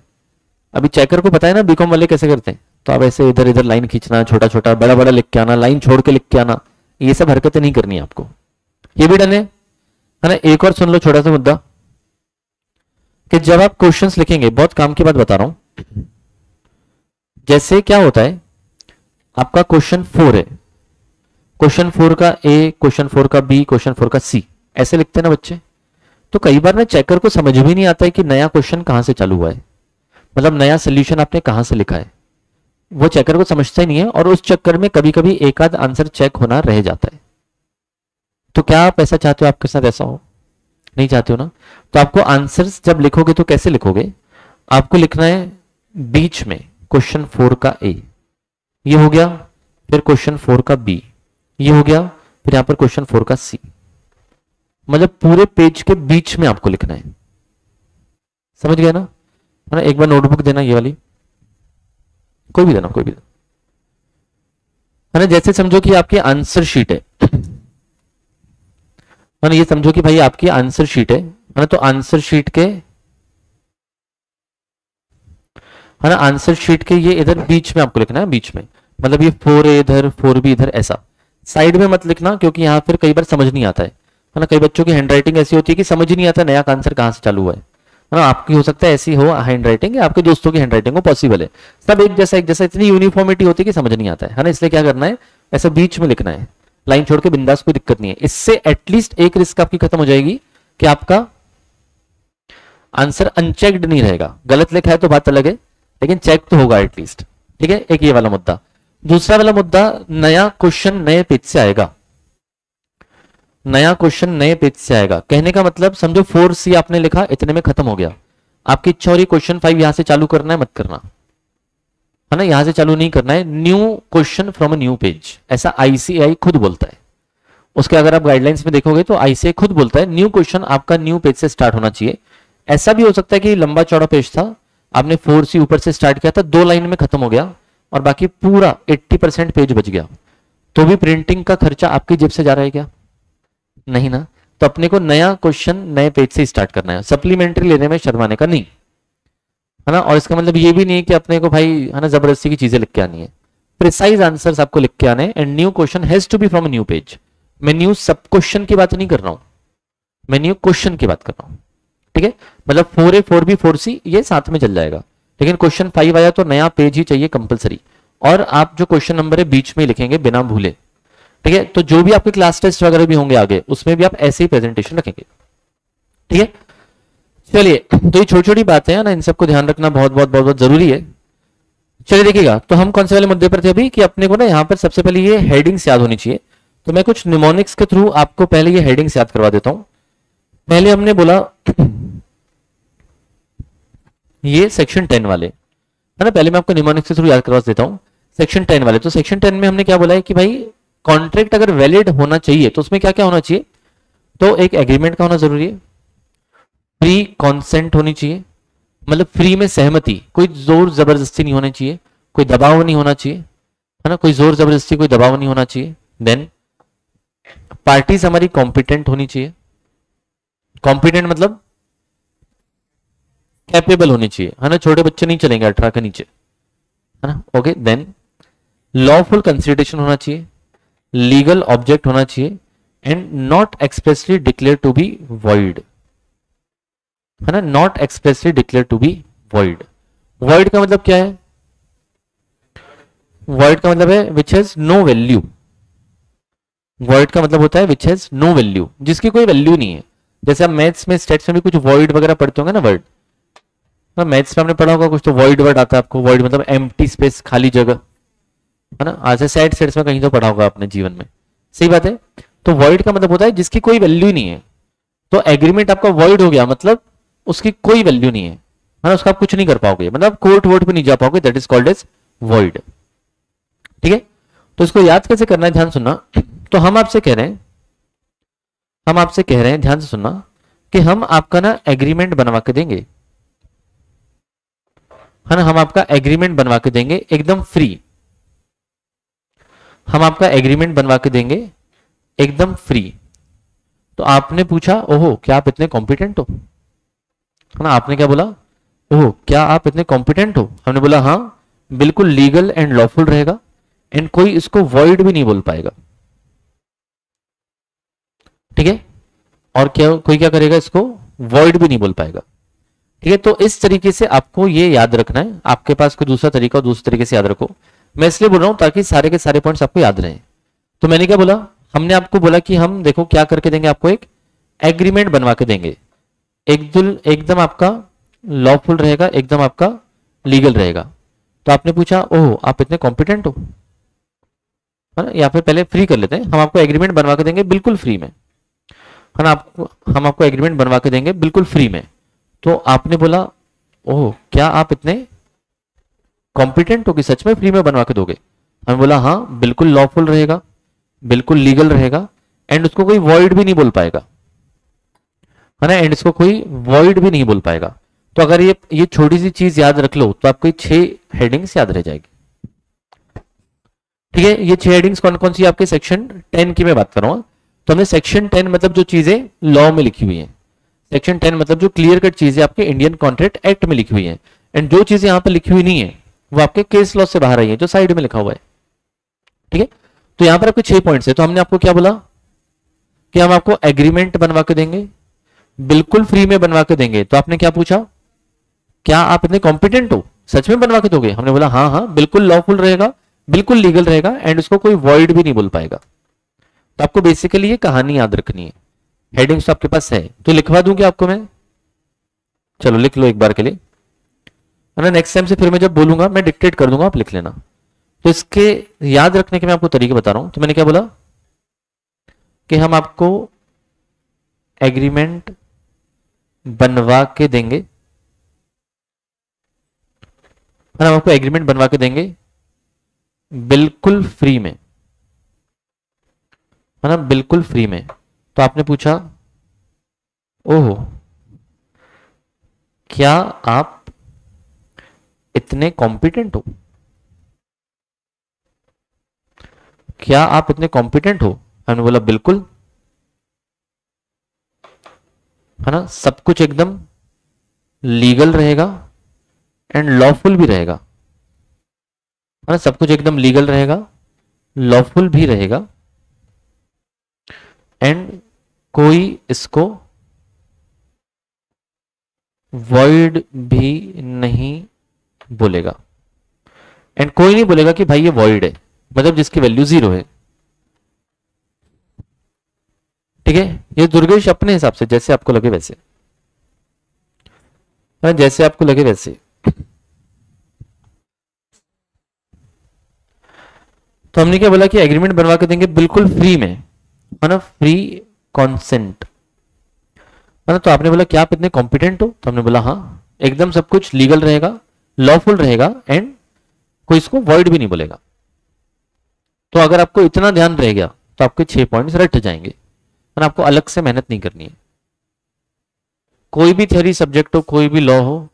अभी चेकर को पता है ना बीकॉम वाले कैसे करते हैं, तो आप ऐसे इधर इधर लाइन खींचना, छोटा छोटा बड़ा बड़ा लिख के आना, लाइन छोड़ के लिख के आना, ये सब हरकतें नहीं करनी है आपको। ये भी डन है ना। एक और सुन लो छोटा सा मुद्दा, कि जब आप क्वेश्चंस लिखेंगे, बहुत काम की बात बता रहा हूं, जैसे क्या होता है, आपका क्वेश्चन 4 है, क्वेश्चन 4 का ए, क्वेश्चन 4 का बी, क्वेश्चन 4 का सी, ऐसे लिखते हैं ना बच्चे। तो कई बार ना चेकर को समझ भी नहीं आता है कि नया क्वेश्चन कहां से चालू हुआ है, मतलब नया सोल्यूशन आपने कहां से लिखा है, वो चेकर को समझता ही नहीं है, और उस चक्कर में कभी कभी एक आध आंसर चेक होना रह जाता है। तो क्या आप ऐसा चाहते हो आपके साथ ऐसा हो? नहीं चाहते हो ना। तो आपको आंसर्स जब लिखोगे तो कैसे लिखोगे, आपको लिखना है बीच में क्वेश्चन 4 का ए, ये हो गया, फिर क्वेश्चन 4 का बी, ये हो गया, फिर यहां पर क्वेश्चन 4 का सी, मतलब पूरे पेज के बीच में आपको लिखना है। समझ गया ना? है ना? एक बार नोटबुक देना, ये वाली कोई भी देना, कोई भी देना, है ना। जैसे समझो कि आपकी आंसर शीट है ना, ये समझो कि भाई आपकी आंसर शीट है ना, तो आंसर शीट के, है ना, आंसर शीट के ये इधर बीच में आपको लिखना है, बीच में, मतलब ये 4A इधर, 4B इधर, ऐसा। साइड में मत लिखना, क्योंकि यहां फिर कई बार समझ नहीं आता है ना। कई बच्चों की हैंडराइटिंग ऐसी होती है कि समझ ही नहीं आता नया आंसर कहां से चालू हुआ है ना। आपकी हो सकता है ऐसी हो हैंडराइटिंग, या आपके दोस्तों की हैंडराइटिंग हो, पॉसिबल है, सब एक जैसा, इतनी यूनिफॉर्मिटी होती है कि समझ नहीं आता है ना। इसलिए क्या करना है, ऐसा बीच में लिखना है, लाइन छोड़ के, बिंदास, कोई दिक्कत नहीं है। इससे एटलीस्ट एक रिस्क आपकी खत्म हो जाएगी कि आपका आंसर अनचेक्ड नहीं रहेगा। गलत लिखा है तो बात अलग है, लेकिन चेक तो होगा एटलीस्ट। ठीक है, एक ये वाला मुद्दा। दूसरा वाला मुद्दा, नया क्वेश्चन नए पेज से आएगा। नया क्वेश्चन नए पेज से आएगा कहने का मतलब, समझो 4C आपने लिखा, इतने में खत्म हो गया, आपकी इच्छा हो रही क्वेश्चन 5 यहां से चालू करना है, मत करना, है ना, यहां से चालू नहीं करना है। New question from a new page, ऐसा ICAI खुद बोलता है। उसके अगर आप गाइडलाइंस में देखोगे तो ICAI खुद बोलता है न्यू क्वेश्चन आपका न्यू पेज से स्टार्ट होना चाहिए। ऐसा भी हो सकता है कि लंबा चौड़ा पेज था, आपने 4C ऊपर से स्टार्ट किया था, 2 लाइन में खत्म हो गया, और बाकी पूरा 80% पेज बच गया, तो भी प्रिंटिंग का खर्चा आपकी जेब से जा रहा है क्या? नहीं ना। तो अपने को नया क्वेश्चन नए पेज से स्टार्ट करना है, सप्लीमेंट्री लेने में शर्माने का नहीं, है ना। और इसका मतलब ये भी नहीं है कि अपने को भाई, है ना, जबरदस्ती की चीजें लिख के आनी है। प्रिसाइज आंसर्स आपको लिख के आने, and new question has to be from a new page. मैं न्यू सब क्वेश्चन की बात नहीं कर रहा हूं, मैं न्यू क्वेश्चन की बात कर रहा हूं। ठीक है, मतलब 4A 4B 4C ये साथ में चल जाएगा, लेकिन क्वेश्चन 5 आया तो नया पेज ही चाहिए कंपलसरी, और आप जो क्वेश्चन नंबर है बीच में लिखेंगे बिना भूले। ठीक है, तो जो भी आपके क्लास टेस्ट वगैरह भी होंगे आगे, उसमें भी आप ऐसे ही प्रेजेंटेशन रखेंगे। ठीक है, चलिए, तो ये छोटी छोटी बातें हैं ना, इन सबको ध्यान रखना बहुत बहुत बहुत बहुत जरूरी है। चलिए देखिएगा, तो हम कौन से वाले मुद्दे पर थे अभी, कि अपने को ना यहाँ पर सबसे पहले ये हेडिंग्स याद होनी चाहिए। तो मैं कुछ निमोनिक्स के थ्रू आपको पहले ये हेडिंग्स याद करवा देता हूं। पहले हमने बोला ये सेक्शन 10 वाले, है ना, पहले मैं आपको निमोनिक्स के थ्रू याद करवा देता हूं। सेक्शन 10 वाले, तो सेक्शन 10 में हमने क्या बोला है कि भाई कॉन्ट्रैक्ट अगर वैलिड होना चाहिए तो उसमें क्या क्या होना चाहिए, तो एक एग्रीमेंट का होना जरूरी है, फ्री कॉन्सेंट होनी चाहिए, मतलब फ्री में सहमति, कोई जोर जबरदस्ती नहीं होनी चाहिए, कोई दबाव नहीं होना चाहिए, है ना, कोई जोर जबरदस्ती कोई दबाव नहीं होना चाहिए। देन पार्टीज हमारी कॉम्पिटेंट होनी चाहिए, कॉम्पिटेंट मतलब कैपेबल होनी चाहिए, है ना, छोटे बच्चे नहीं चलेंगे 18 के नीचे, है ना। ओके, देन लॉफुल कंसिडरेशन होना चाहिए, लीगल ऑब्जेक्ट होना चाहिए, and not expressly declare to be void, है ना, not expressly declare to be void. Void का मतलब क्या है? वॉइड का मतलब है which has no value. Void का मतलब होता है विच हैज नो वैल्यू, जिसकी कोई वैल्यू नहीं है। जैसे आप मैथ्स में स्टेट्स में भी कुछ वॉइड वगैरह पढ़ते होंगे ना, वर्ड, मैथ्स में आपने पढ़ा होगा कुछ तो वॉइड वर्ड आता है आपको, वॉइड मतलब एम्प्टी स्पेस, खाली जगह, है ना। आज सेट सेट्स में कहीं तो पढ़ा होगा आपने जीवन में, सही बात है। तो वॉइड का मतलब होता है जिसकी कोई वैल्यू नहीं है। तो एग्रीमेंट आपका वॉइड हो गया, मतलब उसकी कोई वैल्यू नहीं है ना, उसका आप कुछ नहीं कर पाओगे, मतलब कोर्ट वोट पे नहीं जा पाओगे, that is called as void. ठीक है, तो इसको याद कैसे करना है, ध्यान सुनना। तो हम आपसे कह रहे हैं, ध्यान से सुनना, कि हम आपका ना एग्रीमेंट बनवा के देंगे, है ना, हम आपका एग्रीमेंट बनवा के देंगे एकदम फ्री, हम आपका एग्रीमेंट बनवा के देंगे एकदम फ्री। तो आपने पूछा, ओहो क्या आप इतने कॉम्पिटेंट हो, है ना, आपने क्या बोला, ओहो क्या आप इतने कॉम्पिटेंट हो, हमने बोला हाँ, बिल्कुल लीगल एंड लॉफुल रहेगा, एंड कोई इसको वॉइड भी नहीं बोल पाएगा। ठीक है, और क्या, कोई क्या करेगा, इसको वॉइड भी नहीं बोल पाएगा। ठीक है, तो इस तरीके से आपको ये याद रखना है। आपके पास कोई दूसरा तरीका हो, दूसरे तरीके से याद रखो। मैं इसलिए बोल रहा हूं ताकि सारे के सारे पॉइंट्स आपको याद रहें। तो मैंने क्या बोला, हमने आपको बोला कि हम देखो क्या करके देंगे, आपको एक एग्रीमेंट बनवा के देंगे, एकदम आपका लॉफुल रहेगा, एकदम आपका लीगल रहेगा। तो आपने पूछा ओह आप इतने कॉम्पिटेंट हो, है ना, यहाँ पे पहले फ्री कर लेते हैं, हम आपको एग्रीमेंट बनवा के देंगे बिल्कुल फ्री में, है ना, हम आपको एग्रीमेंट बनवा के देंगे बिल्कुल फ्री में। तो आपने बोला ओह क्या आप इतने कॉम्पिटेंट हो कि सच में फ्री में बनवा के दोगे? हमने बोला हाँ बिल्कुल लॉफुल रहेगा, बिल्कुल लीगल रहेगा, एंड उसको कोई वॉइड भी नहीं बोल पाएगा, है ना, एंड इसको कोई वॉइड भी नहीं बोल पाएगा। तो अगर ये छोटी सी चीज याद रख लो तो आपको 6 हेडिंग्स याद रह जाएगी। ठीक है, ये 6 हेडिंग्स कौन कौन सी आपके सेक्शन 10 की मैं बात कर रहा हूं। तो हमने सेक्शन 10 मतलब जो चीजें लॉ में लिखी हुई है, सेक्शन 10 मतलब जो क्लियर कट चीजें आपके इंडियन कॉन्ट्रैक्ट एक्ट में लिखी हुई है, एंड जो चीजें यहां पर लिखी हुई नहीं है वो आपके केस लॉ से बाहर आई है जो साइड में लिखा हुआ है। ठीक है, तो यहां पर आपके 6 पॉइंट्स है। तो हमने आपको क्या बोला कि हम आपको एग्रीमेंट बनवा के देंगे, बिल्कुल फ्री में बनवा के देंगे। तो आपने क्या पूछा, क्या आप इतने कॉम्पिटेंट हो, सच में बनवा के दोगे? हमने बोला हाँ हाँ बिल्कुल लॉफुल रहेगा, बिल्कुल लीगल रहेगा, एंड उसको कोई वॉइड भी नहीं बोल पाएगा। तो आपको बेसिकली ये कहानी याद रखनी है। हेडिंग्स तो आपके पास है, तो लिखवा दूंगी आपको मैं, चलो लिख लो एक बार के लिए, है ना, नेक्स्ट टाइम से फिर मैं जब बोलूंगा मैं डिक्टेट कर दूंगा, आप लिख लेना। तो इसके याद रखने के मैं आपको तरीके बता रहा हूं। तो मैंने क्या बोला कि हम आपको एग्रीमेंट बनवा के देंगे, हम आपको एग्रीमेंट बनवा के देंगे बिल्कुल फ्री में, है ना, बिल्कुल फ्री में। तो आपने पूछा ओह क्या आप इतने कॉम्पिटेंट हो, क्या आप इतने कॉम्पिटेंट हो? हमने बोला बिल्कुल, है ना, सब कुछ एकदम लीगल रहेगा एंड लॉफुल भी रहेगा, है ना, सब कुछ एकदम लीगल रहेगा, लॉफुल भी रहेगा, एंड कोई इसको वॉइड भी नहीं बोलेगा, एंड कोई नहीं बोलेगा कि भाई ये वॉइड है, मतलब जिसकी वैल्यू 0 है। ठीक है, ये दुर्गेश अपने हिसाब से जैसे आपको लगे वैसे, जैसे आपको लगे वैसे। तो हमने क्या बोला कि एग्रीमेंट बनवा के देंगे बिल्कुल फ्री में, है ना, फ्री कॉन्सेंट, है ना। तो आपने बोला क्या आप इतने कॉम्पिटेंट हो? तो हमने बोला हाँ एकदम सब कुछ लीगल रहेगा, लॉफुल रहेगा, एंड कोई इसको वॉइड भी नहीं बोलेगा। तो अगर आपको इतना ध्यान रह गया तो आपके 6 पॉइंट्स रट जाएंगे, और आपको अलग से मेहनत नहीं करनी है। कोई भी थ्योरी सब्जेक्ट हो, कोई भी लॉ हो,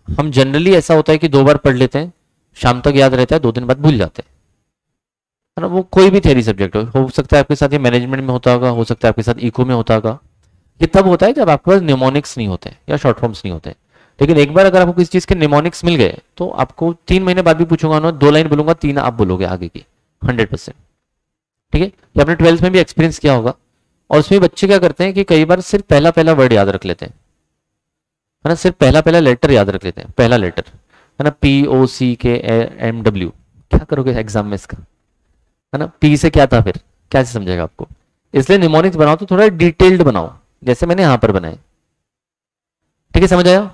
हम जनरली ऐसा होता है कि 2 बार पढ़ लेते हैं, शाम तक याद रहता है, 2 दिन बाद भूल जाते हैं, है ना। वो कोई भी थ्योरी सब्जेक्ट हो सकता है आपके साथ ये मैनेजमेंट में होता होगा, हो सकता है आपके साथ इको में होता होगा। ये तब होता है जब आपके पास निमोनिक्स नहीं होते या शॉर्ट फॉर्म्स नहीं होते। लेकिन एक बार अगर आपको किसी चीज के निमोनिक्स मिल गए तो आपको 3 महीने बाद भी पूछूंगा ना, 2 लाइन बोलूंगा, 3 आप बोलोगे आगे की 100%। ठीक है, ये आपने 12th में भी एक्सपीरियंस किया होगा। और उसमें बच्चे क्या करते हैं कि कई बार सिर्फ पहला पहला वर्ड याद रख लेते हैं, है ना, सिर्फ पहला पहला लेटर याद रख लेते हैं, पहला लेटर, है ना, POCKMW। क्या करोगे एग्जाम में इसका, है ना, पी से क्या था, फिर कैसे समझेगा आपको? इसलिए निमोनिक्स बनाओ तो थोड़ा डिटेल्ड बनाओ, जैसे मैंने यहां पर बनाए। ठीक है, समझ आया?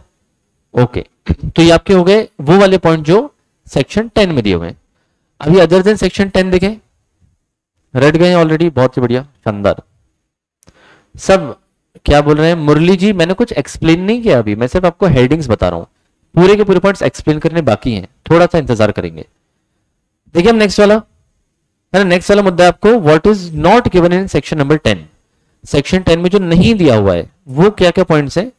ओके, तो ये आपके हो गए वो वाले पॉइंट जो सेक्शन 10 में दिए हुए हैं। अभी अदर देन सेक्शन 10 देखें, रट गए ऑलरेडी, बहुत ही बढ़िया, शानदार। सब क्या बोल रहे हैं मुरली जी? मैंने कुछ एक्सप्लेन नहीं किया अभी, मैं सिर्फ आपको हेडिंग्स बता रहा हूं, पूरे के पूरे पॉइंट्स एक्सप्लेन करने बाकी हैं, थोड़ा सा इंतजार करेंगे। देखिए हम नेक्स्ट वाला, है ना, नेक्स्ट वाला मुद्दा आपको what is not given in section number 10। Section 10 में जो नहीं दिया हुआ है वो क्या क्या पॉइंट्स हैं?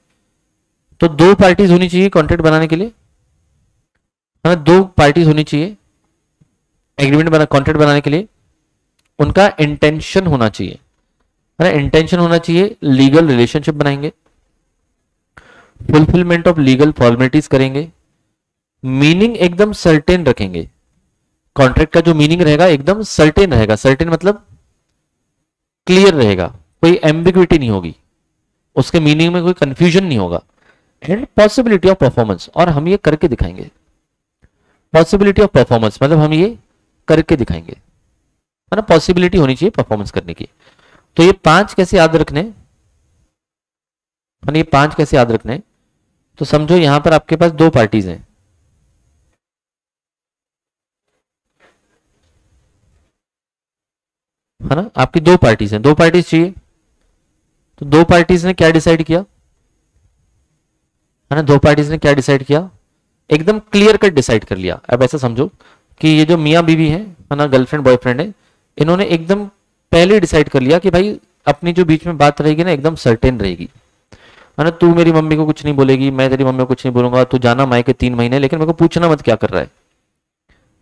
तो 2 पार्टीज होनी चाहिए कॉन्ट्रैक्ट बनाने के लिए, है ना, 2 पार्टीज होनी चाहिए एग्रीमेंट बना कॉन्ट्रैक्ट बनाने के लिए, उनका इंटेंशन होना चाहिए, है ना, इंटेंशन होना चाहिए, लीगल रिलेशनशिप बनाएंगे, फुलफिलमेंट ऑफ लीगल फॉर्मेलिटीज करेंगे, मीनिंग एकदम सर्टेन रखेंगे, कॉन्ट्रैक्ट का जो मीनिंग रहेगा एकदम सर्टेन रहेगा, सर्टेन मतलब क्लियर रहेगा, कोई एम्बिग्विटी नहीं होगी, उसके मीनिंग में कोई कंफ्यूजन नहीं होगा, एंड पॉसिबिलिटी ऑफ परफॉर्मेंस, और हम ये करके दिखाएंगे। पॉसिबिलिटी ऑफ परफॉर्मेंस मतलब हम ये करके दिखाएंगे, है ना, पॉसिबिलिटी होनी चाहिए परफॉर्मेंस करने की। तो ये 5 कैसे याद रखने, ये 5 कैसे याद रखने, तो समझो यहां पर आपके पास 2 पार्टीज हैं, है ना, आपकी 2 पार्टीज हैं, 2 पार्टीज चाहिए। तो 2 पार्टीज ने क्या डिसाइड किया, है ना, 2 पार्टीज ने क्या डिसाइड किया, एकदम क्लियर कट डिसाइड कर लिया। अब ऐसा समझो कि ये जो मियाँ बीवी है ना, गर्लफ्रेंड बॉयफ्रेंड है, इन्होंने एकदम पहले डिसाइड कर लिया कि भाई अपनी जो बीच में बात रहेगी ना एकदम सर्टेन रहेगी, है ना, तू मेरी मम्मी को कुछ नहीं बोलेगी, मैं तेरी मम्मी को कुछ नहीं बोलूंगा, तू जाना मायके 3 महीने, लेकिन मेरे को पूछना मत क्या कर रहा है,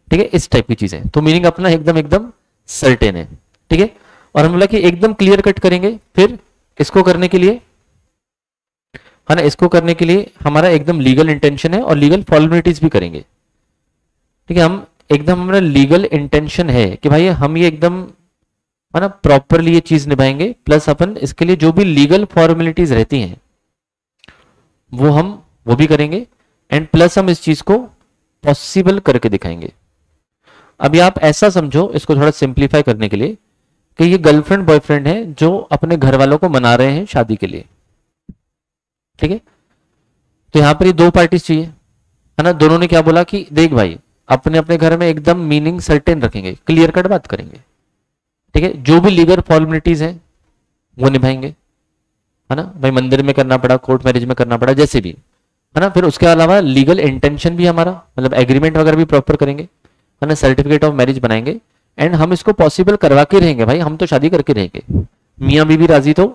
ठीक है, इस टाइप की चीजें। तो मीनिंग अपना एकदम एकदम सर्टेन है, ठीक है। और हम बोला कि एकदम क्लियर कट करेंगे, फिर इसको करने के लिए, है ना, इसको करने के लिए हमारा एकदम लीगल इंटेंशन है और लीगल फॉर्मेलिटीज भी करेंगे, ठीक है। हम एकदम हमारा लीगल इंटेंशन है कि भाई हम ये एकदम, है ना, प्रॉपरली ये चीज निभाएंगे, प्लस अपन इसके लिए जो भी लीगल फॉर्मेलिटीज रहती हैं वो भी करेंगे, एंड प्लस हम इस चीज को पॉसिबल करके दिखाएंगे। अभी आप ऐसा समझो इसको थोड़ा सिंप्लीफाई करने के लिए कि ये गर्लफ्रेंड बॉयफ्रेंड है जो अपने घर वालों को मना रहे हैं शादी के लिए, ठीक है। तो यहां पर ये 2 पार्टीज चाहिए, है ना, दोनों ने क्या बोला कि देख भाई अपने अपने घर में एकदम मीनिंग सर्टेन रखेंगे, क्लियर कट बात करेंगे, ठीक है, जो भी लीगल फॉर्मेलिटीज हैं वो निभाएंगे, है ना, भाई मंदिर में करना पड़ा, कोर्ट मैरिज में करना पड़ा, जैसे भी, है ना। फिर उसके अलावा लीगल इंटेंशन भी हमारा, मतलब एग्रीमेंट वगैरह भी प्रॉपर करेंगे, है ना, सर्टिफिकेट ऑफ मैरिज बनाएंगे, एंड हम इसको पॉसिबल करवा के रहेंगे, भाई हम तो शादी करके रहेंगे, मियाँ बीवी राजी तो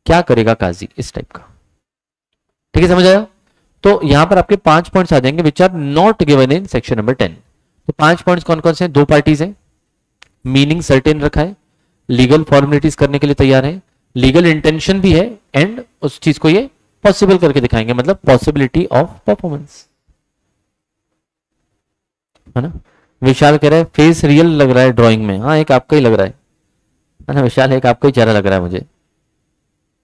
क्या करेगा काजी, इस टाइप का, ठीक है, समझ आया। तो यहां पर आपके 5 पॉइंट्स आ जाएंगे which are not given in section number 10। तो 5 पॉइंट्स कौन कौन से हैं, 2 पार्टीज हैं, मीनिंग सर्टेन रखा है, लीगल फॉर्मेलिटीज करने के लिए तैयार है, लीगल इंटेंशन भी है, एंड उस चीज को ये पॉसिबल करके दिखाएंगे, मतलब पॉसिबिलिटी ऑफ परफॉर्मेंस, है ना। विशाल कह रहा है फेस रियल लग रहा है ड्राइंग में, हाँ एक आपका ही लग रहा है ना विशाल, एक आपका ही चेहरा लग रहा है मुझे।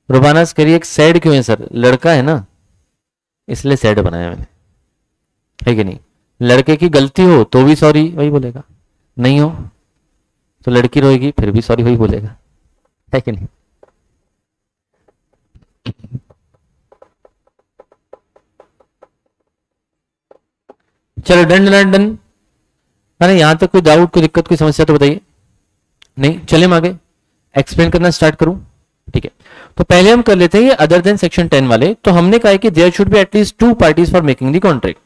रुबानास करिए एक सैड क्यों है सर, लड़का है ना इसलिए सैड बनाया मैंने, है कि नहीं। लड़के की गलती हो तो भी सॉरी वही बोलेगा, नहीं हो तो लड़की रोएगी फिर भी सॉरी वही बोलेगा, है कि नहीं। चलो डन डन डन, है ना। यहां तक कोई डाउट, कोई दिक्कत, कोई समस्या तो बताइए, नहीं चले हम आगे एक्सप्लेन करना स्टार्ट करूं, ठीक है। तो पहले हम कर लेते हैं ये अदर देन सेक्शन 10 वाले। तो हमने कहा है कि there should be at least 2 parties for making the contract,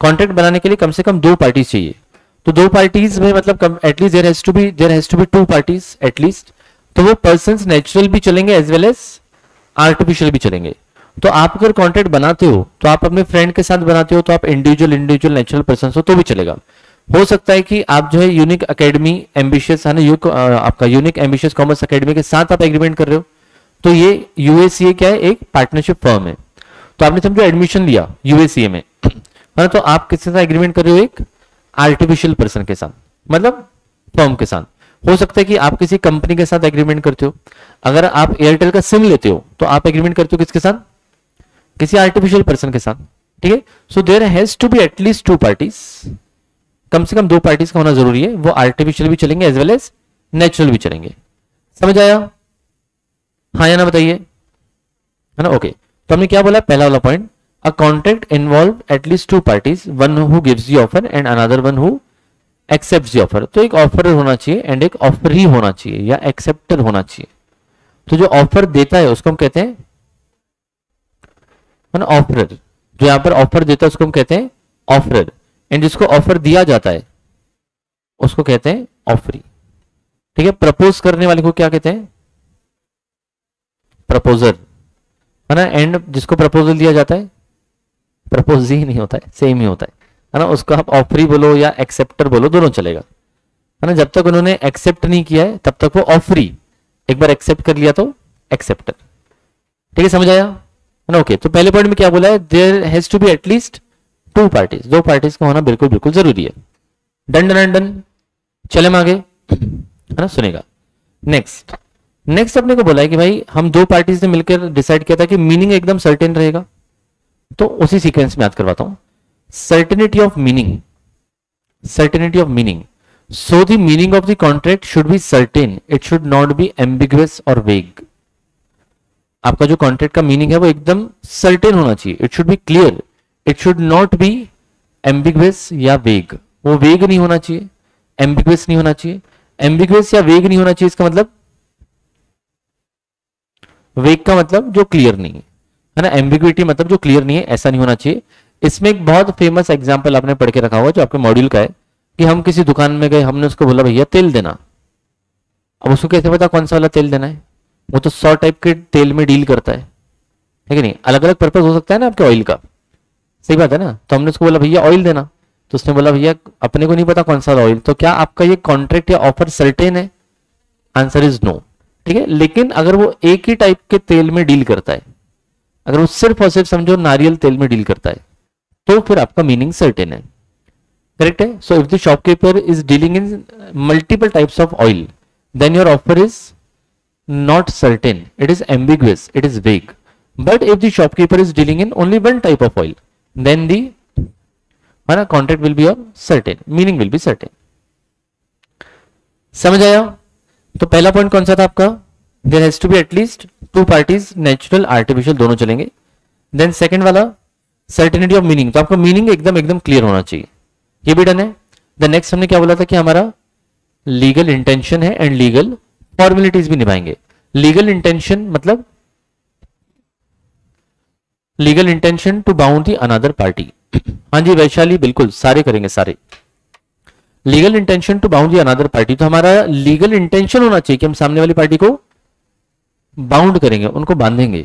contract बनाने के लिए कम से कम 2 पार्टीज चाहिए। तो 2 पार्टीज में मतलब at least there has to be 2 parties at least. तो वो पर्संस नेचुरल भी चलेंगे एज वेल एज आर्टिफिशियल भी चलेंगे। तो आप अगर कॉन्ट्रैक्ट बनाते हो तो आप अपने फ्रेंड के साथ बनाते हो, तो आप इंडिविजुअल नेचुरल पर्सन हो तो भी चलेगा। हो सकता है कि आप जो है यूनिक एकेडमी एम्बिशियस, है ना, आपका यूनिक एम्बिशियस कॉमर्स एकेडमी के साथ आप एग्रीमेंट कर रहे हो, तो ये यूएसीए क्या है, एक पार्टनरशिप फर्म है। तो आपने समझो एडमिशन लिया यूएसीए में, है ना, तो आप किसके साथ एग्रीमेंट कर रहे हो, एक आर्टिफिशियल पर्सन के साथ, मतलब फर्म के साथ। हो सकता है कि आप किसी कंपनी के साथ एग्रीमेंट करते हो, अगर आप एयरटेल का सिम लेते हो तो आप एग्रीमेंट करते हो किसके साथ, किसी आर्टिफिशियल पर्सन के साथ, ठीक है। So there has to be at least 2 parties, कम से कम 2 पार्टीज का होना जरूरी है, वो आर्टिफिशियल भी चलेंगे एज वेल एज नेचुरल भी चलेंगे। समझ आया, हाँ या ना बताइए, है ना। ओके, तो हमने क्या बोला, पहला वाला point, a contract involve at least 2 parties, one who gives the offer and another one who accepts the offer. तो एक ऑफर होना चाहिए एंड एक ऑफरी होना चाहिए या एक्सेप्टर होना चाहिए। तो जो ऑफर देता है उसको हम कहते हैं, है ना, ऑफरर। जो यहां पर ऑफर देता है उसको हम कहते हैं ऑफरर, एंड जिसको ऑफर दिया जाता है उसको कहते हैं ऑफरी, ठीक है। प्रपोज करने वाले को क्या कहते हैं, प्रपोजर, है ना। एंड जिसको प्रपोजल दिया जाता है, प्रपोज ही नहीं होता है, सेम ही होता है ना, उसको आप ऑफरी बोलो या एक्सेप्टर बोलो, दोनों चलेगा, है ना। जब तक उन्होंने एक्सेप्ट नहीं किया है तब तक वो ऑफरी, एक बार एक्सेप्ट कर लिया तो एक्सेप्टर, ठीक है, समझ आया, है ना। ओके, तो पहले पॉइंट में क्या बोला है, there has to be at least 2 parties, 2 parties का होना बिल्कुल बिल्कुल जरूरी है। डन डन डन, चले हम आगे, है ना, सुनेगा। नेक्स्ट अपने को बोला है कि भाई हम 2 पार्टीज ने मिलकर डिसाइड किया था कि मीनिंग एकदम सर्टेन रहेगा, तो उसी सीक्वेंस में याद करवाता हूं। Certainty of meaning, certainty of meaning. So the meaning of the contract should be certain, it should not be ambiguous और वेग। आपका जो कॉन्ट्रैक्ट का मीनिंग है वो एकदम सर्टेन होना चाहिए, it should be clear, it should not be ambiguous या वेग। वो वेग नहीं होना चाहिए, एम्बिगुअस नहीं होना चाहिए। एम्बिगुअस या वेग नहीं होना चाहिए, इसका मतलब, वेग का मतलब जो क्लियर नहीं है ना, एम्बिग्विटी मतलब जो क्लियर नहीं है, ऐसा नहीं होना चाहिए। इसमें एक बहुत फेमस एग्जांपल आपने पढ़ के रखा हुआ जो आपके मॉड्यूल का है, कि हम किसी दुकान में गए, हमने उसको बोला भैया तेल देना। अब उसको कैसे पता कौन सा वाला तेल देना है? वो तो 100 टाइप के तेल में डील करता है कि नहीं, अलग अलग पर्पज हो सकता है ना आपके ऑयल का, सही बात है ना। तो हमने उसको बोला भैया ऑयल देना, तो उसने बोला भैया अपने को नहीं पता कौन सा ऑयल। तो क्या आपका ये कॉन्ट्रैक्ट या ऑफर सर्टेन है? आंसर इज नो, ठीक है। लेकिन अगर वो एक ही टाइप के तेल में डील करता है, अगर वो सिर्फ और सिर्फ समझो नारियल तेल में डील करता है, तो फिर आपका मीनिंग सर्टेन है, करेक्ट है। So if the shopkeeper is dealing in multiple types of oil, then your offer is not certain, it is ambiguous, it is vague. But if the shopkeeper is dealing in only one type of oil, then the contract will be of certain, meaning will be certain. समझ आया? तो पहला point कौन सा था आपका? There has to be at least two parties, natural, artificial दोनों चलेंगे। देन सेकेंड वाला सर्टेनिटी ऑफ मीनिंग, तो आपका मीनिंग एकदम क्लियर होना चाहिए, ये भी डन है। द नेक्स्ट हमने क्या बोला था कि हमारा लीगल इंटेंशन है एंड लीगल फॉर्मेलिटीज भी निभाएंगे। लीगल इंटेंशन मतलब legal intention to bound the another party. हाँ जी वैशाली, बिल्कुल सारे करेंगे सारे। Legal intention to bound the another party, तो हमारा लीगल इंटेंशन होना चाहिए कि हम सामने वाली पार्टी को बाउंड करेंगे, उनको बांधेंगे,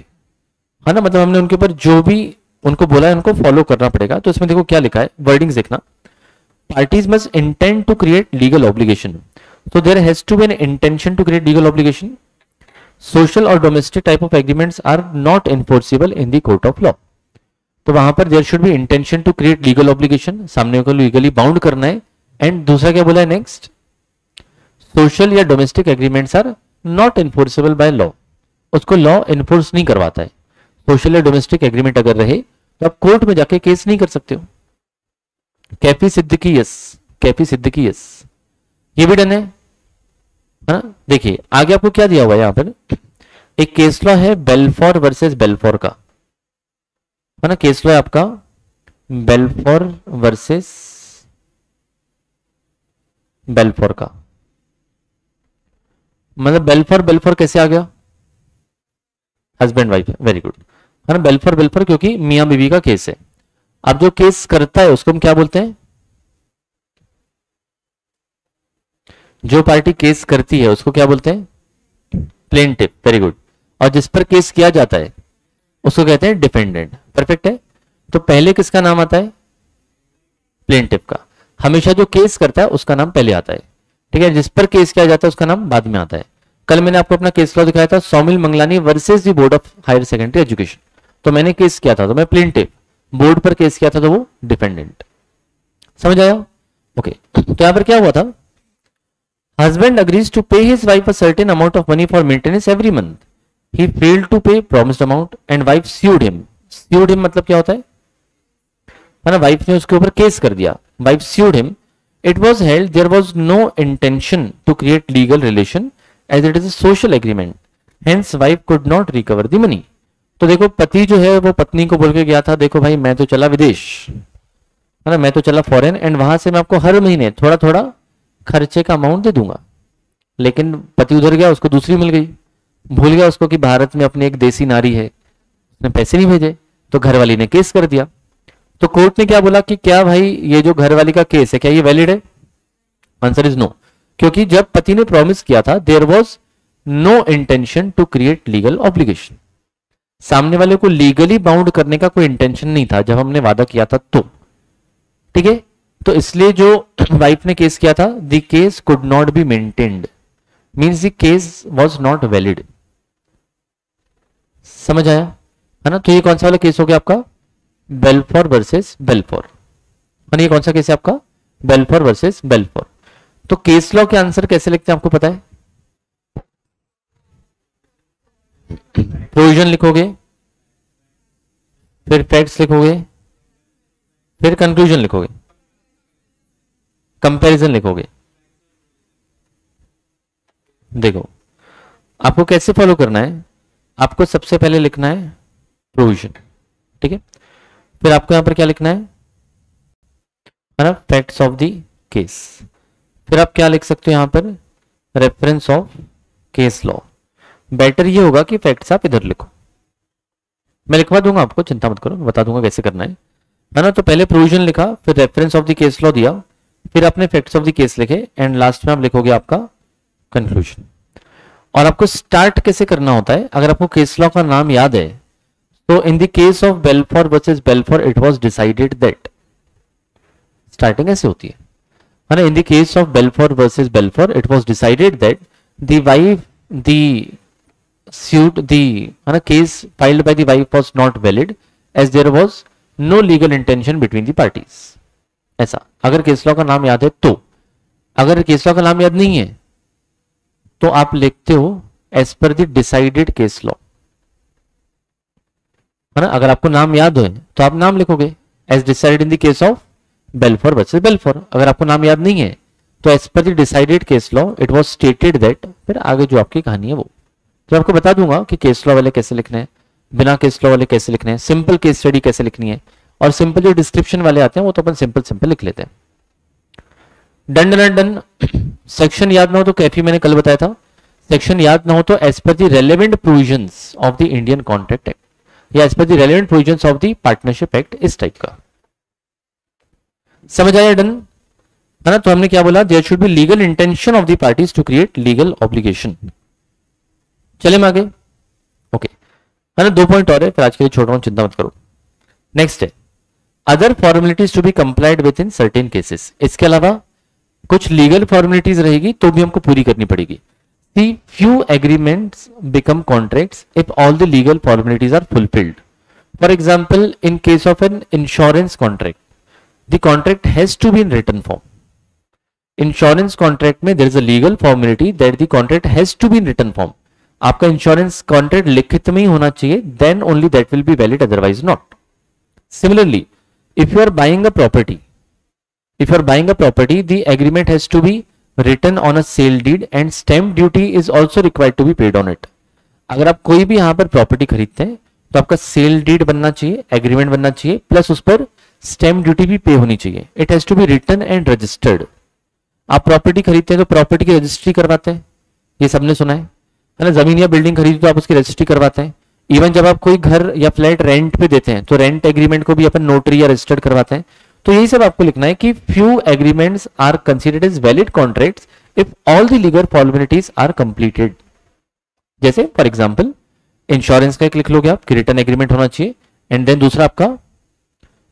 है ना। मतलब हमने उनके ऊपर जो भी उनको बोला है उनको फॉलो करना पड़ेगा। तो इसमें देखो क्या लिखा है, वर्डिंग्स देखना। Parties must intend to create legal obligation, so there has to be an intention to create legal obligation. Social or domestic type of agreements are not enforceable in the court of law. तो वहां पर there should be intention to create legal obligation, सामने को legally bound करना है। And दूसरा क्या बोला है नेक्स्ट, सोशल या domestic agreements are not enforceable by law, उसको लॉ एनफोर्स नहीं करवाता है। सोशल या डोमेस्टिक एग्रीमेंट अगर रहे तो आप कोर्ट में जाके केस नहीं कर सकते हो। कैफी सिद्दीकी यस, कैफी सिद्दीकी यस, ये भी डन है ना। देखिए आगे आपको क्या दिया हुआ है, यहां पर एक केस लॉ है बेल्फोर वर्सेस बेल्फोर का, है ना। केस लॉ है आपका बेल्फोर वर्सेस बेल्फोर का, मतलब बेल्फोर बेल्फोर कैसे आ गया, हस्बैंड वाइफ, वेरी गुड, है ना। बेल्फोर बेल्फोर क्योंकि मियां बीवी का केस है। अब जो केस करता है उसको हम क्या बोलते हैं, जो पार्टी केस करती है उसको क्या बोलते हैं, प्लेंटिफ, वेरी गुड। और जिस पर केस किया जाता है उसको कहते हैं डिफेंडेंट, परफेक्ट है। तो पहले किसका नाम आता है, प्लेंटिफ का। हमेशा जो केस करता है उसका नाम पहले आता है, ठीक है। जिस पर केस किया जाता है उसका नाम बाद में आता है। कल मैंने आपको अपना केस लॉ दिखाया था, Saumil Manglani versus the board of higher secondary education, तो मैंने केस किया था तो मैं प्लेंटिफ, बोर्ड पर केस किया था तो वो डिफेंडेंट, समझ आया? ओके, तो यहां पर क्या हुआ था, husband agrees to pay his wife a certain amount of money for maintenance every month. He failed to pay promised amount and wife sued him. Sued him मतलब क्या होता है ना, वाइफ ने उसके ऊपर केस कर दिया, wife sued him. It was held there was no intention to create legal relation as it is a social agreement. Hence wife could not recover the money. तो देखो पति जो है वो पत्नी को बोल के गया था, देखो भाई मैं तो चला विदेश, है ना, मैं तो चला फॉरेन, एंड वहां से मैं आपको हर महीने थोड़ा थोड़ा खर्चे का अमाउंट दे दूंगा। लेकिन पति उधर गया, उसको दूसरी मिल गई, भूल गया उसको कि भारत में अपनी एक देसी नारी है, उसने पैसे नहीं भेजे, तो घरवाली ने केस कर दिया। तो कोर्ट ने क्या बोला कि क्या भाई ये जो घरवाली का केस है क्या ये वैलिड है? आंसर इज नो, क्योंकि जब पति ने प्रॉमिस किया था there was no intention to create legal obligation, सामने वाले को लीगली बाउंड करने का कोई इंटेंशन नहीं था जब हमने वादा किया था, तो ठीक है। तो इसलिए जो वाइफ ने केस किया था, the case could not be maintained, means the case was not valid, समझ आया है ना। तो ये कौन सा वाला केस हो गया आपका, बेल्फोर वर्सेस बेल्फोर, है ना। ये कौन सा केस है आपका, बेल्फोर वर्सेस बेल्फोर। तो केस लॉ के आंसर कैसे लिखते हैं आपको पता है, प्रोविजन लिखोगे, फिर फैक्ट्स लिखोगे, फिर कंक्लूजन लिखोगे, कंपैरिजन लिखोगे, देखो आपको कैसे फॉलो करना है, आपको सबसे पहले लिखना है प्रोविजन, ठीक है, फिर आपको यहां पर क्या लिखना है ना, फैक्ट्स ऑफ द केस, फिर आप क्या लिख सकते हो यहां पर, reference of case law. Better ये होगा कि फैक्ट्स आप इधर लिखो, मैं लिखवा दूंगा आपको, चिंता मत करो, बता दूंगा कैसे करना है ना। तो पहले प्रोविजन लिखा, फिर reference of the case law दिया, फिर आपने फैक्ट्स ऑफ द केस लिखे, एंड लास्ट में आप लिखोगे आपका कंक्लूजन। और आपको स्टार्ट कैसे करना होता है, अगर आपको केस लॉ का नाम याद है तो इन the case of Balfour versus Balfour it was decided that, starting ऐसे होती है ना, इन the case of Balfour versus Balfour it was decided that the wife the suit the case filed by the wife was not valid as there was no legal intention between the parties। ऐसा अगर case law का नाम याद है तो, अगर case law का नाम याद नहीं है तो आप लिखते हो as per the decided case law, है ना। अगर आपको नाम याद है तो आप नाम लिखोगे as decided in the case of Balfour versus Balfour. अगर आपको नाम याद नहीं है तो as per the decided case law it was stated that, फिर आगे जो आपकी कहानी है वो तो आपको बता दूंगा कि केस लॉ वाले कैसे लिखने हैं, बिना केस लॉ वाले कैसे लिखने हैं, सिंपल केस स्टडी कैसे लिखनी है, और सिंपल जो डिस्क्रिप्शन वाले आते हैं वो तो अपन सिंपल सिंपल लिख लेते हैं। Done done done. सेक्शन याद ना हो तो कैफी मैंने कल बताया था, सेक्शन याद ना हो तो as per the relevant provisions of the Indian contract act या as per the relevant provisions of the partnership act, इस टाइप का। समझ आया? डन है ना। तो हमने क्या बोला, there should be legal intention of the parties to create legal obligation. चले हम आगे, ओके है ना। 2 पॉइंट और है, फिर आज के लिए छोड़ रहा हूं, चिंता मत करो। नेक्स्ट है other formalities to be complied with in certain cases. इसके अलावा कुछ लीगल फॉर्मेलिटीज रहेगी तो भी हमको पूरी करनी पड़ेगी। See few agreements become contracts if all the legal formalities are fulfilled. For example in case of an insurance contract the contract has to be in written form. Insurance contract में there is a legal formality that the contract has to be in written form. आपका insurance contract लिखित में ही होना चाहिए, then only that will be valid, otherwise not. Similarly if you are buying a property, if you are buying a property the agreement has to be written on a sale deed and stamp duty is also required to be paid on it। अगर आप कोई भी यहां पर property खरीदते हैं तो आपका सेल डीड बनना चाहिए, एग्रीमेंट बनना चाहिए, प्लस उस पर स्टैम्प ड्यूटी भी पे होनी चाहिए। It has to be written and registered. आप प्रॉपर्टी खरीदते हैं तो प्रॉपर्टी की रजिस्ट्री करवाते हैं, ये सबने सुना है ना। जमीन या बिल्डिंग खरीदी तो आप उसकी रजिस्ट्री करवाते हैं। इवन जब आप कोई घर या फ्लैट रेंट पे देते हैं तो रेंट एग्रीमेंट को भी अपन नोटरी या रजिस्टर्ड करवाते हैं। तो यही सब आपको लिखना है कि few agreements are considered as valid contracts if all the legal formalities are completed. जैसे फॉर एग्जांपल इंश्योरेंस का एक लिख लोगे आप कि रिटर्न एग्रीमेंट होना चाहिए, एंड देन दूसरा आपका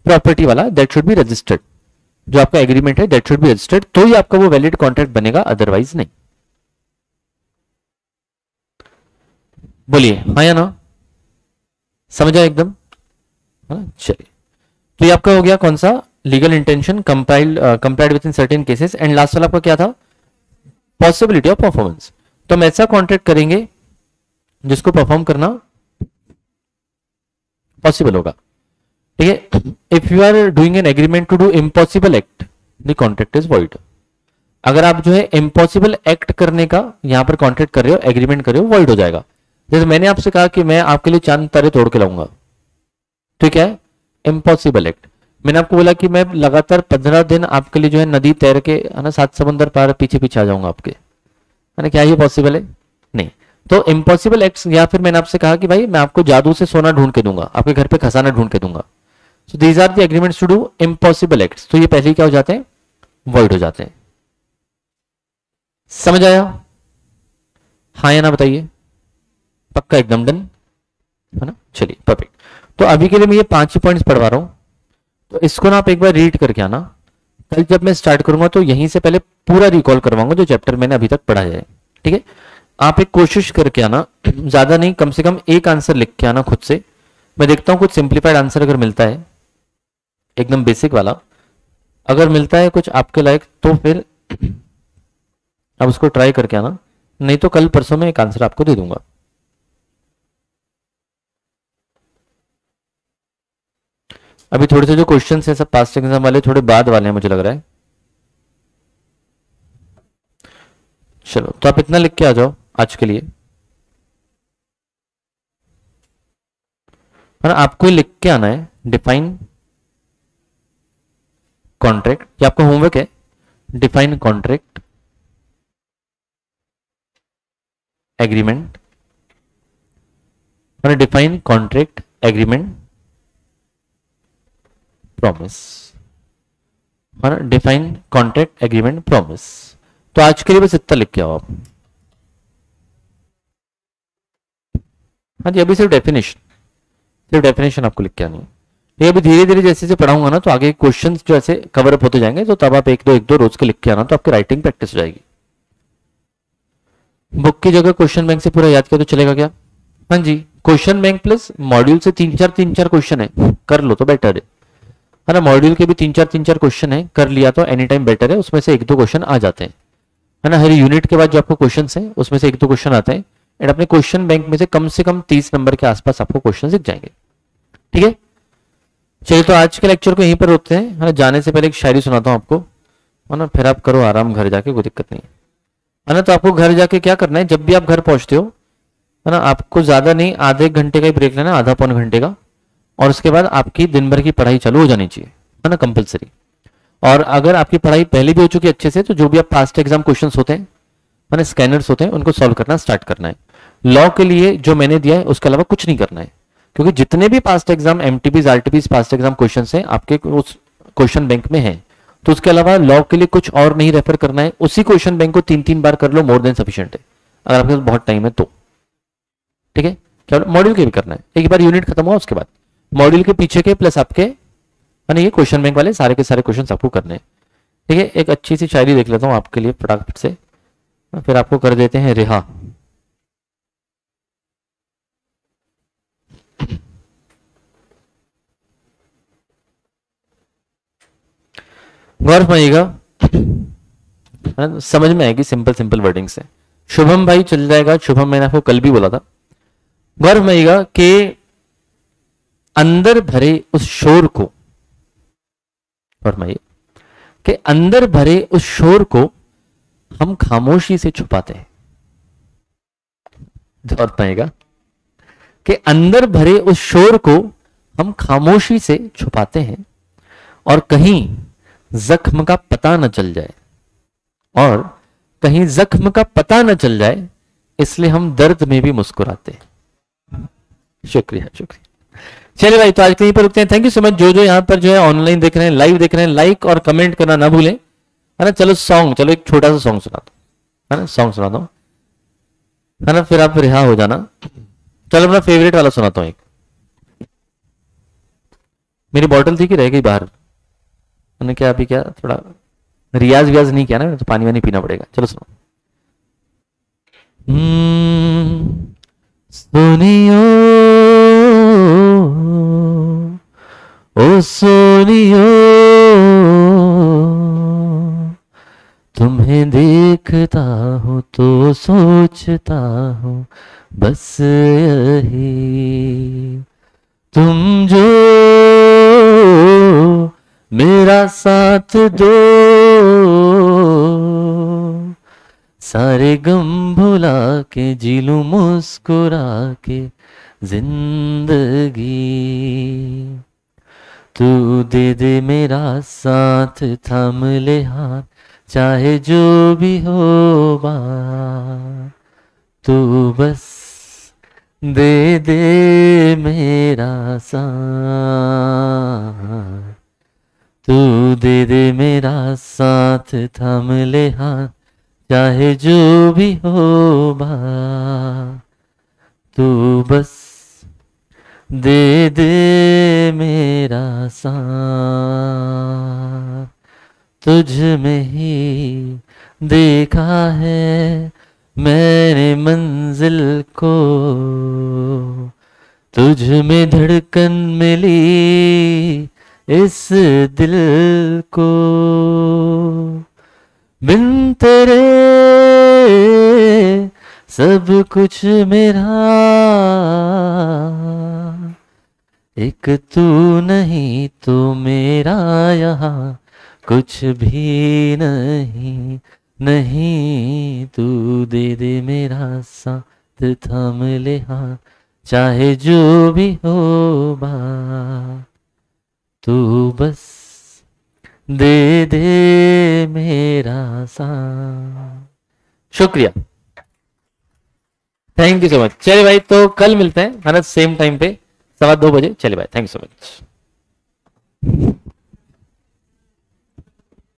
प्रॉपर्टी वाला दैट शुड बी रजिस्टर्ड। जो आपका एग्रीमेंट है दैट शुड बी रजिस्टर्ड, तो ही आपका वो वैलिड कॉन्ट्रैक्ट बनेगा, अदरवाइज नहीं। बोलिए हाँ या ना, समझा एकदम, है ना। चलिए तो ये आपका हो गया कौन सा, legal intention complied with in certain cases, and last वाला आपका क्या था, पॉसिबिलिटी ऑफ परफॉर्मेंस। तो हम ऐसा कॉन्ट्रैक्ट करेंगे जिसको परफॉर्म करना पॉसिबल होगा, ठीक है। If you are doing an agreement to do impossible act the contract is void. अगर आप जो है इम्पॉसिबल एक्ट करने का यहां पर कॉन्ट्रैक्ट कर रहे हो, एग्रीमेंट कर रहे हो, वॉइड हो जाएगा। जैसे मैंने आपसे कहा कि मैं आपके लिए चांद तारे तोड़ के लाऊंगा, ठीक है, इम्पॉसिबल एक्ट। मैंने आपको बोला कि मैं लगातार 15 दिन आपके लिए जो है नदी तैर के, है ना, 7 समंदर पार पीछे पीछे आ जाऊंगा आपके, है ना, क्या ये पॉसिबल है? नहीं। तो इम्पॉसिबल एक्ट्स, या फिर मैंने आपसे कहा कि भाई मैं आपको जादू से सोना ढूंढ के दूंगा, आपके घर पे खजाना ढूंढ के दूंगा। So these are the agreements to do impossible acts. तो ये पहले क्या हो जाते हैं, वॉइड हो जाते हैं। समझ आया? हाँ या ना बताइए, पक्का एकदम डन, है ना। चलिए परफेक्ट। तो अभी के लिए मैं ये 5 ही पॉइंट्स पढ़वा रहा हूं, तो इसको ना आप एक बार रीड करके आना। कल जब मैं स्टार्ट करूंगा तो यहीं से पहले पूरा रिकॉल करवाऊंगा जो चैप्टर मैंने अभी तक पढ़ा है, ठीक है। आप एक कोशिश करके आना, ज्यादा नहीं, कम से कम एक आंसर लिख के आना खुद से। मैं देखता हूं कुछ सिंप्लीफाइड आंसर अगर मिलता है, एकदम बेसिक वाला अगर मिलता है कुछ आपके लायक, तो फिर आप उसको ट्राई करके आना, नहीं तो कल परसों में एक आंसर आपको दे दूंगा। अभी थोड़े से जो क्वेश्चन है सब पास्ट एग्जाम वाले, थोड़े बाद वाले हैं मुझे लग रहा है। चलो तो आप इतना लिख के आ जाओ आज के लिए, है ना। आपको लिख के आना है डिफाइन कॉन्ट्रैक्ट, ये आपका होमवर्क है। डिफाइन कॉन्ट्रैक्ट एग्रीमेंट, है ना। डिफाइन कॉन्ट्रैक्ट एग्रीमेंट प्रॉमिस, है ना। Define contract agreement promise. तो आज के लिए बस इतना लिख के आओ आप। हाँ जी, अभी सिर्फ डेफिनेशन आपको लिख के आनी है। ये अभी धीरे धीरे जैसे जैसे पढ़ाऊंगा ना, तो आगे क्वेश्चंस जो ऐसे कवर अप होते जाएंगे, तो तब आप एक दो रोज के लिख के आना, तो आपकी राइटिंग प्रैक्टिस हो जाएगी। बुक की जगह क्वेश्चन बैंक से पूरा याद किया तो चलेगा क्या? हाँ जी, क्वेश्चन बैंक प्लस मॉड्यूल से तीन चार क्वेश्चन है, कर लो तो बेटर है ना। मॉड्यूल के भी तीन चार क्वेश्चन है, कर लिया तो एनी टाइम बेटर है। उसमें से एक दो क्वेश्चन आ जाते हैं, है ना। हर यूनिट के बाद जो आपको क्वेश्चन है उसमें से एक दो क्वेश्चन आते हैं, एंड अपने क्वेश्चन बैंक में से कम 30 नंबर के आसपास आपको क्वेश्चन दिख जाएंगे। ठीक है, चलिए तो आज के लेक्चर को यहीं पर रोकते हैं, है ना। जाने से पहले एक शायरी सुनाता हूं आपको, है ना। फिर आप करो आराम घर जाके, कोई दिक्कत नहीं है ना। तो आपको घर जाके क्या करना है, जब भी आप घर पहुंचते हो, है ना, आपको ज्यादा नहीं, आधे घंटे का ही ब्रेक लेना, आधा पौन घंटे का, और उसके बाद आपकी दिन भर की पढ़ाई चालू हो जानी चाहिए, है ना, कंपलसरी। और अगर आपकी पढ़ाई पहले भी हो चुकी है अच्छे से, तो जो भी आप पास्ट एग्जाम क्वेश्चन होते हैं, है ना, स्कैनर्स होते हैं, उनको सॉल्व करना स्टार्ट करना है। लॉ के लिए जो मैंने दिया है उसके अलावा कुछ नहीं करना है, क्योंकि जितने भी past exam MTPs RTPs past exam question है आपके उस क्वेश्चन बैंक में है, तो उसके अलावा लॉ के लिए कुछ और नहीं रेफर करना है। उसी क्वेश्चन बैंक को 3 बार कर लो, मोर देन सफिशिएंट है, अगर आपके पास बहुत टाइम है तो। ठीक है, क्या मॉड्यूल के भी करना है, एक बार यूनिट खत्म हुआ उसके बाद मॉड्यूल के पीछे के प्लस आपके, है ना, ये क्वेश्चन बैंक वाले सारे के सारे क्वेश्चन आपको करने हैं। ठीक है, एक अच्छी सी शायरी देख लेता हूं आपके लिए फटाफट से, फिर आपको कर देते हैं रिहा। गौर फरमाइएगा, समझ में आएगी, सिंपल सिंपल वर्डिंग से। शुभम भाई चल जाएगा, शुभम मैंने आपको कल भी बोला था। गौर फरमाइएगा कि अंदर भरे उस शोर को, फरमाइए कि अंदर भरे उस शोर को हम खामोशी से छुपाते हैं। गौर फरमाइएगा कि अंदर भरे उस शोर को हम खामोशी से छुपाते हैं, और कहीं जख्म का पता न चल जाए, और कहीं जख्म का पता न चल जाए, इसलिए हम दर्द में भी मुस्कुराते हैं। शुक्रिया शुक्रिया। चलिए भाई, तो आज कहीं पर रुकते हैं। Thank you so much. जो यहाँ पर जो है ऑनलाइन देख रहे हैं, लाइव देख रहे हैं, लाइक और कमेंट करना ना भूलें, है ना। चलो सॉन्ग, चलो एक छोटा सा सॉन्ग सुना दो, है ना, सॉन्ग सुना दो, है ना, फिर आप रिहा हो जाना। चलो अपना फेवरेट वाला सुनाता हूँ एक। मेरी बॉटल थी कि रह गई बाहर, मैंने क्या अभी क्या थोड़ा रियाज व्याज नहीं किया ना, तो पानी वानी पीना पड़ेगा। चलो सुनो। सुनियो ओ सोनियो, तुम्हें देखता हूं तो सोचता हूं बस यही, तुम जो मेरा साथ दो, सारे गम भुला के जी लूं मुस्कुरा के जिंदगी, तू दे दे मेरा साथ, थाम ले हाथ, चाहे जो भी हो बात, तू बस दे दे मेरा साथ, तू दे दे मेरा साथ, थाम ले हाथ, चाहे जो भी हो बात, तू बस दे दे मेरा साथ। तुझ में ही देखा है मैंने मंजिल को, तुझ में धड़कन मिली इस दिल को, बिन तेरे सब कुछ मेरा, एक तू नहीं तो मेरा यहाँ कुछ भी नहीं, नहीं तू दे दे मेरा साथ, थाम ले हाथ, चाहे जो भी हो बात, तू बस दे दे मेरा साथ। शुक्रिया, थैंक यू सो मच। चलिए भाई, तो कल मिलते हैं है ना, सेम टाइम पे 2:15 बजे। चलिए भाई, थैंक यू सो मच।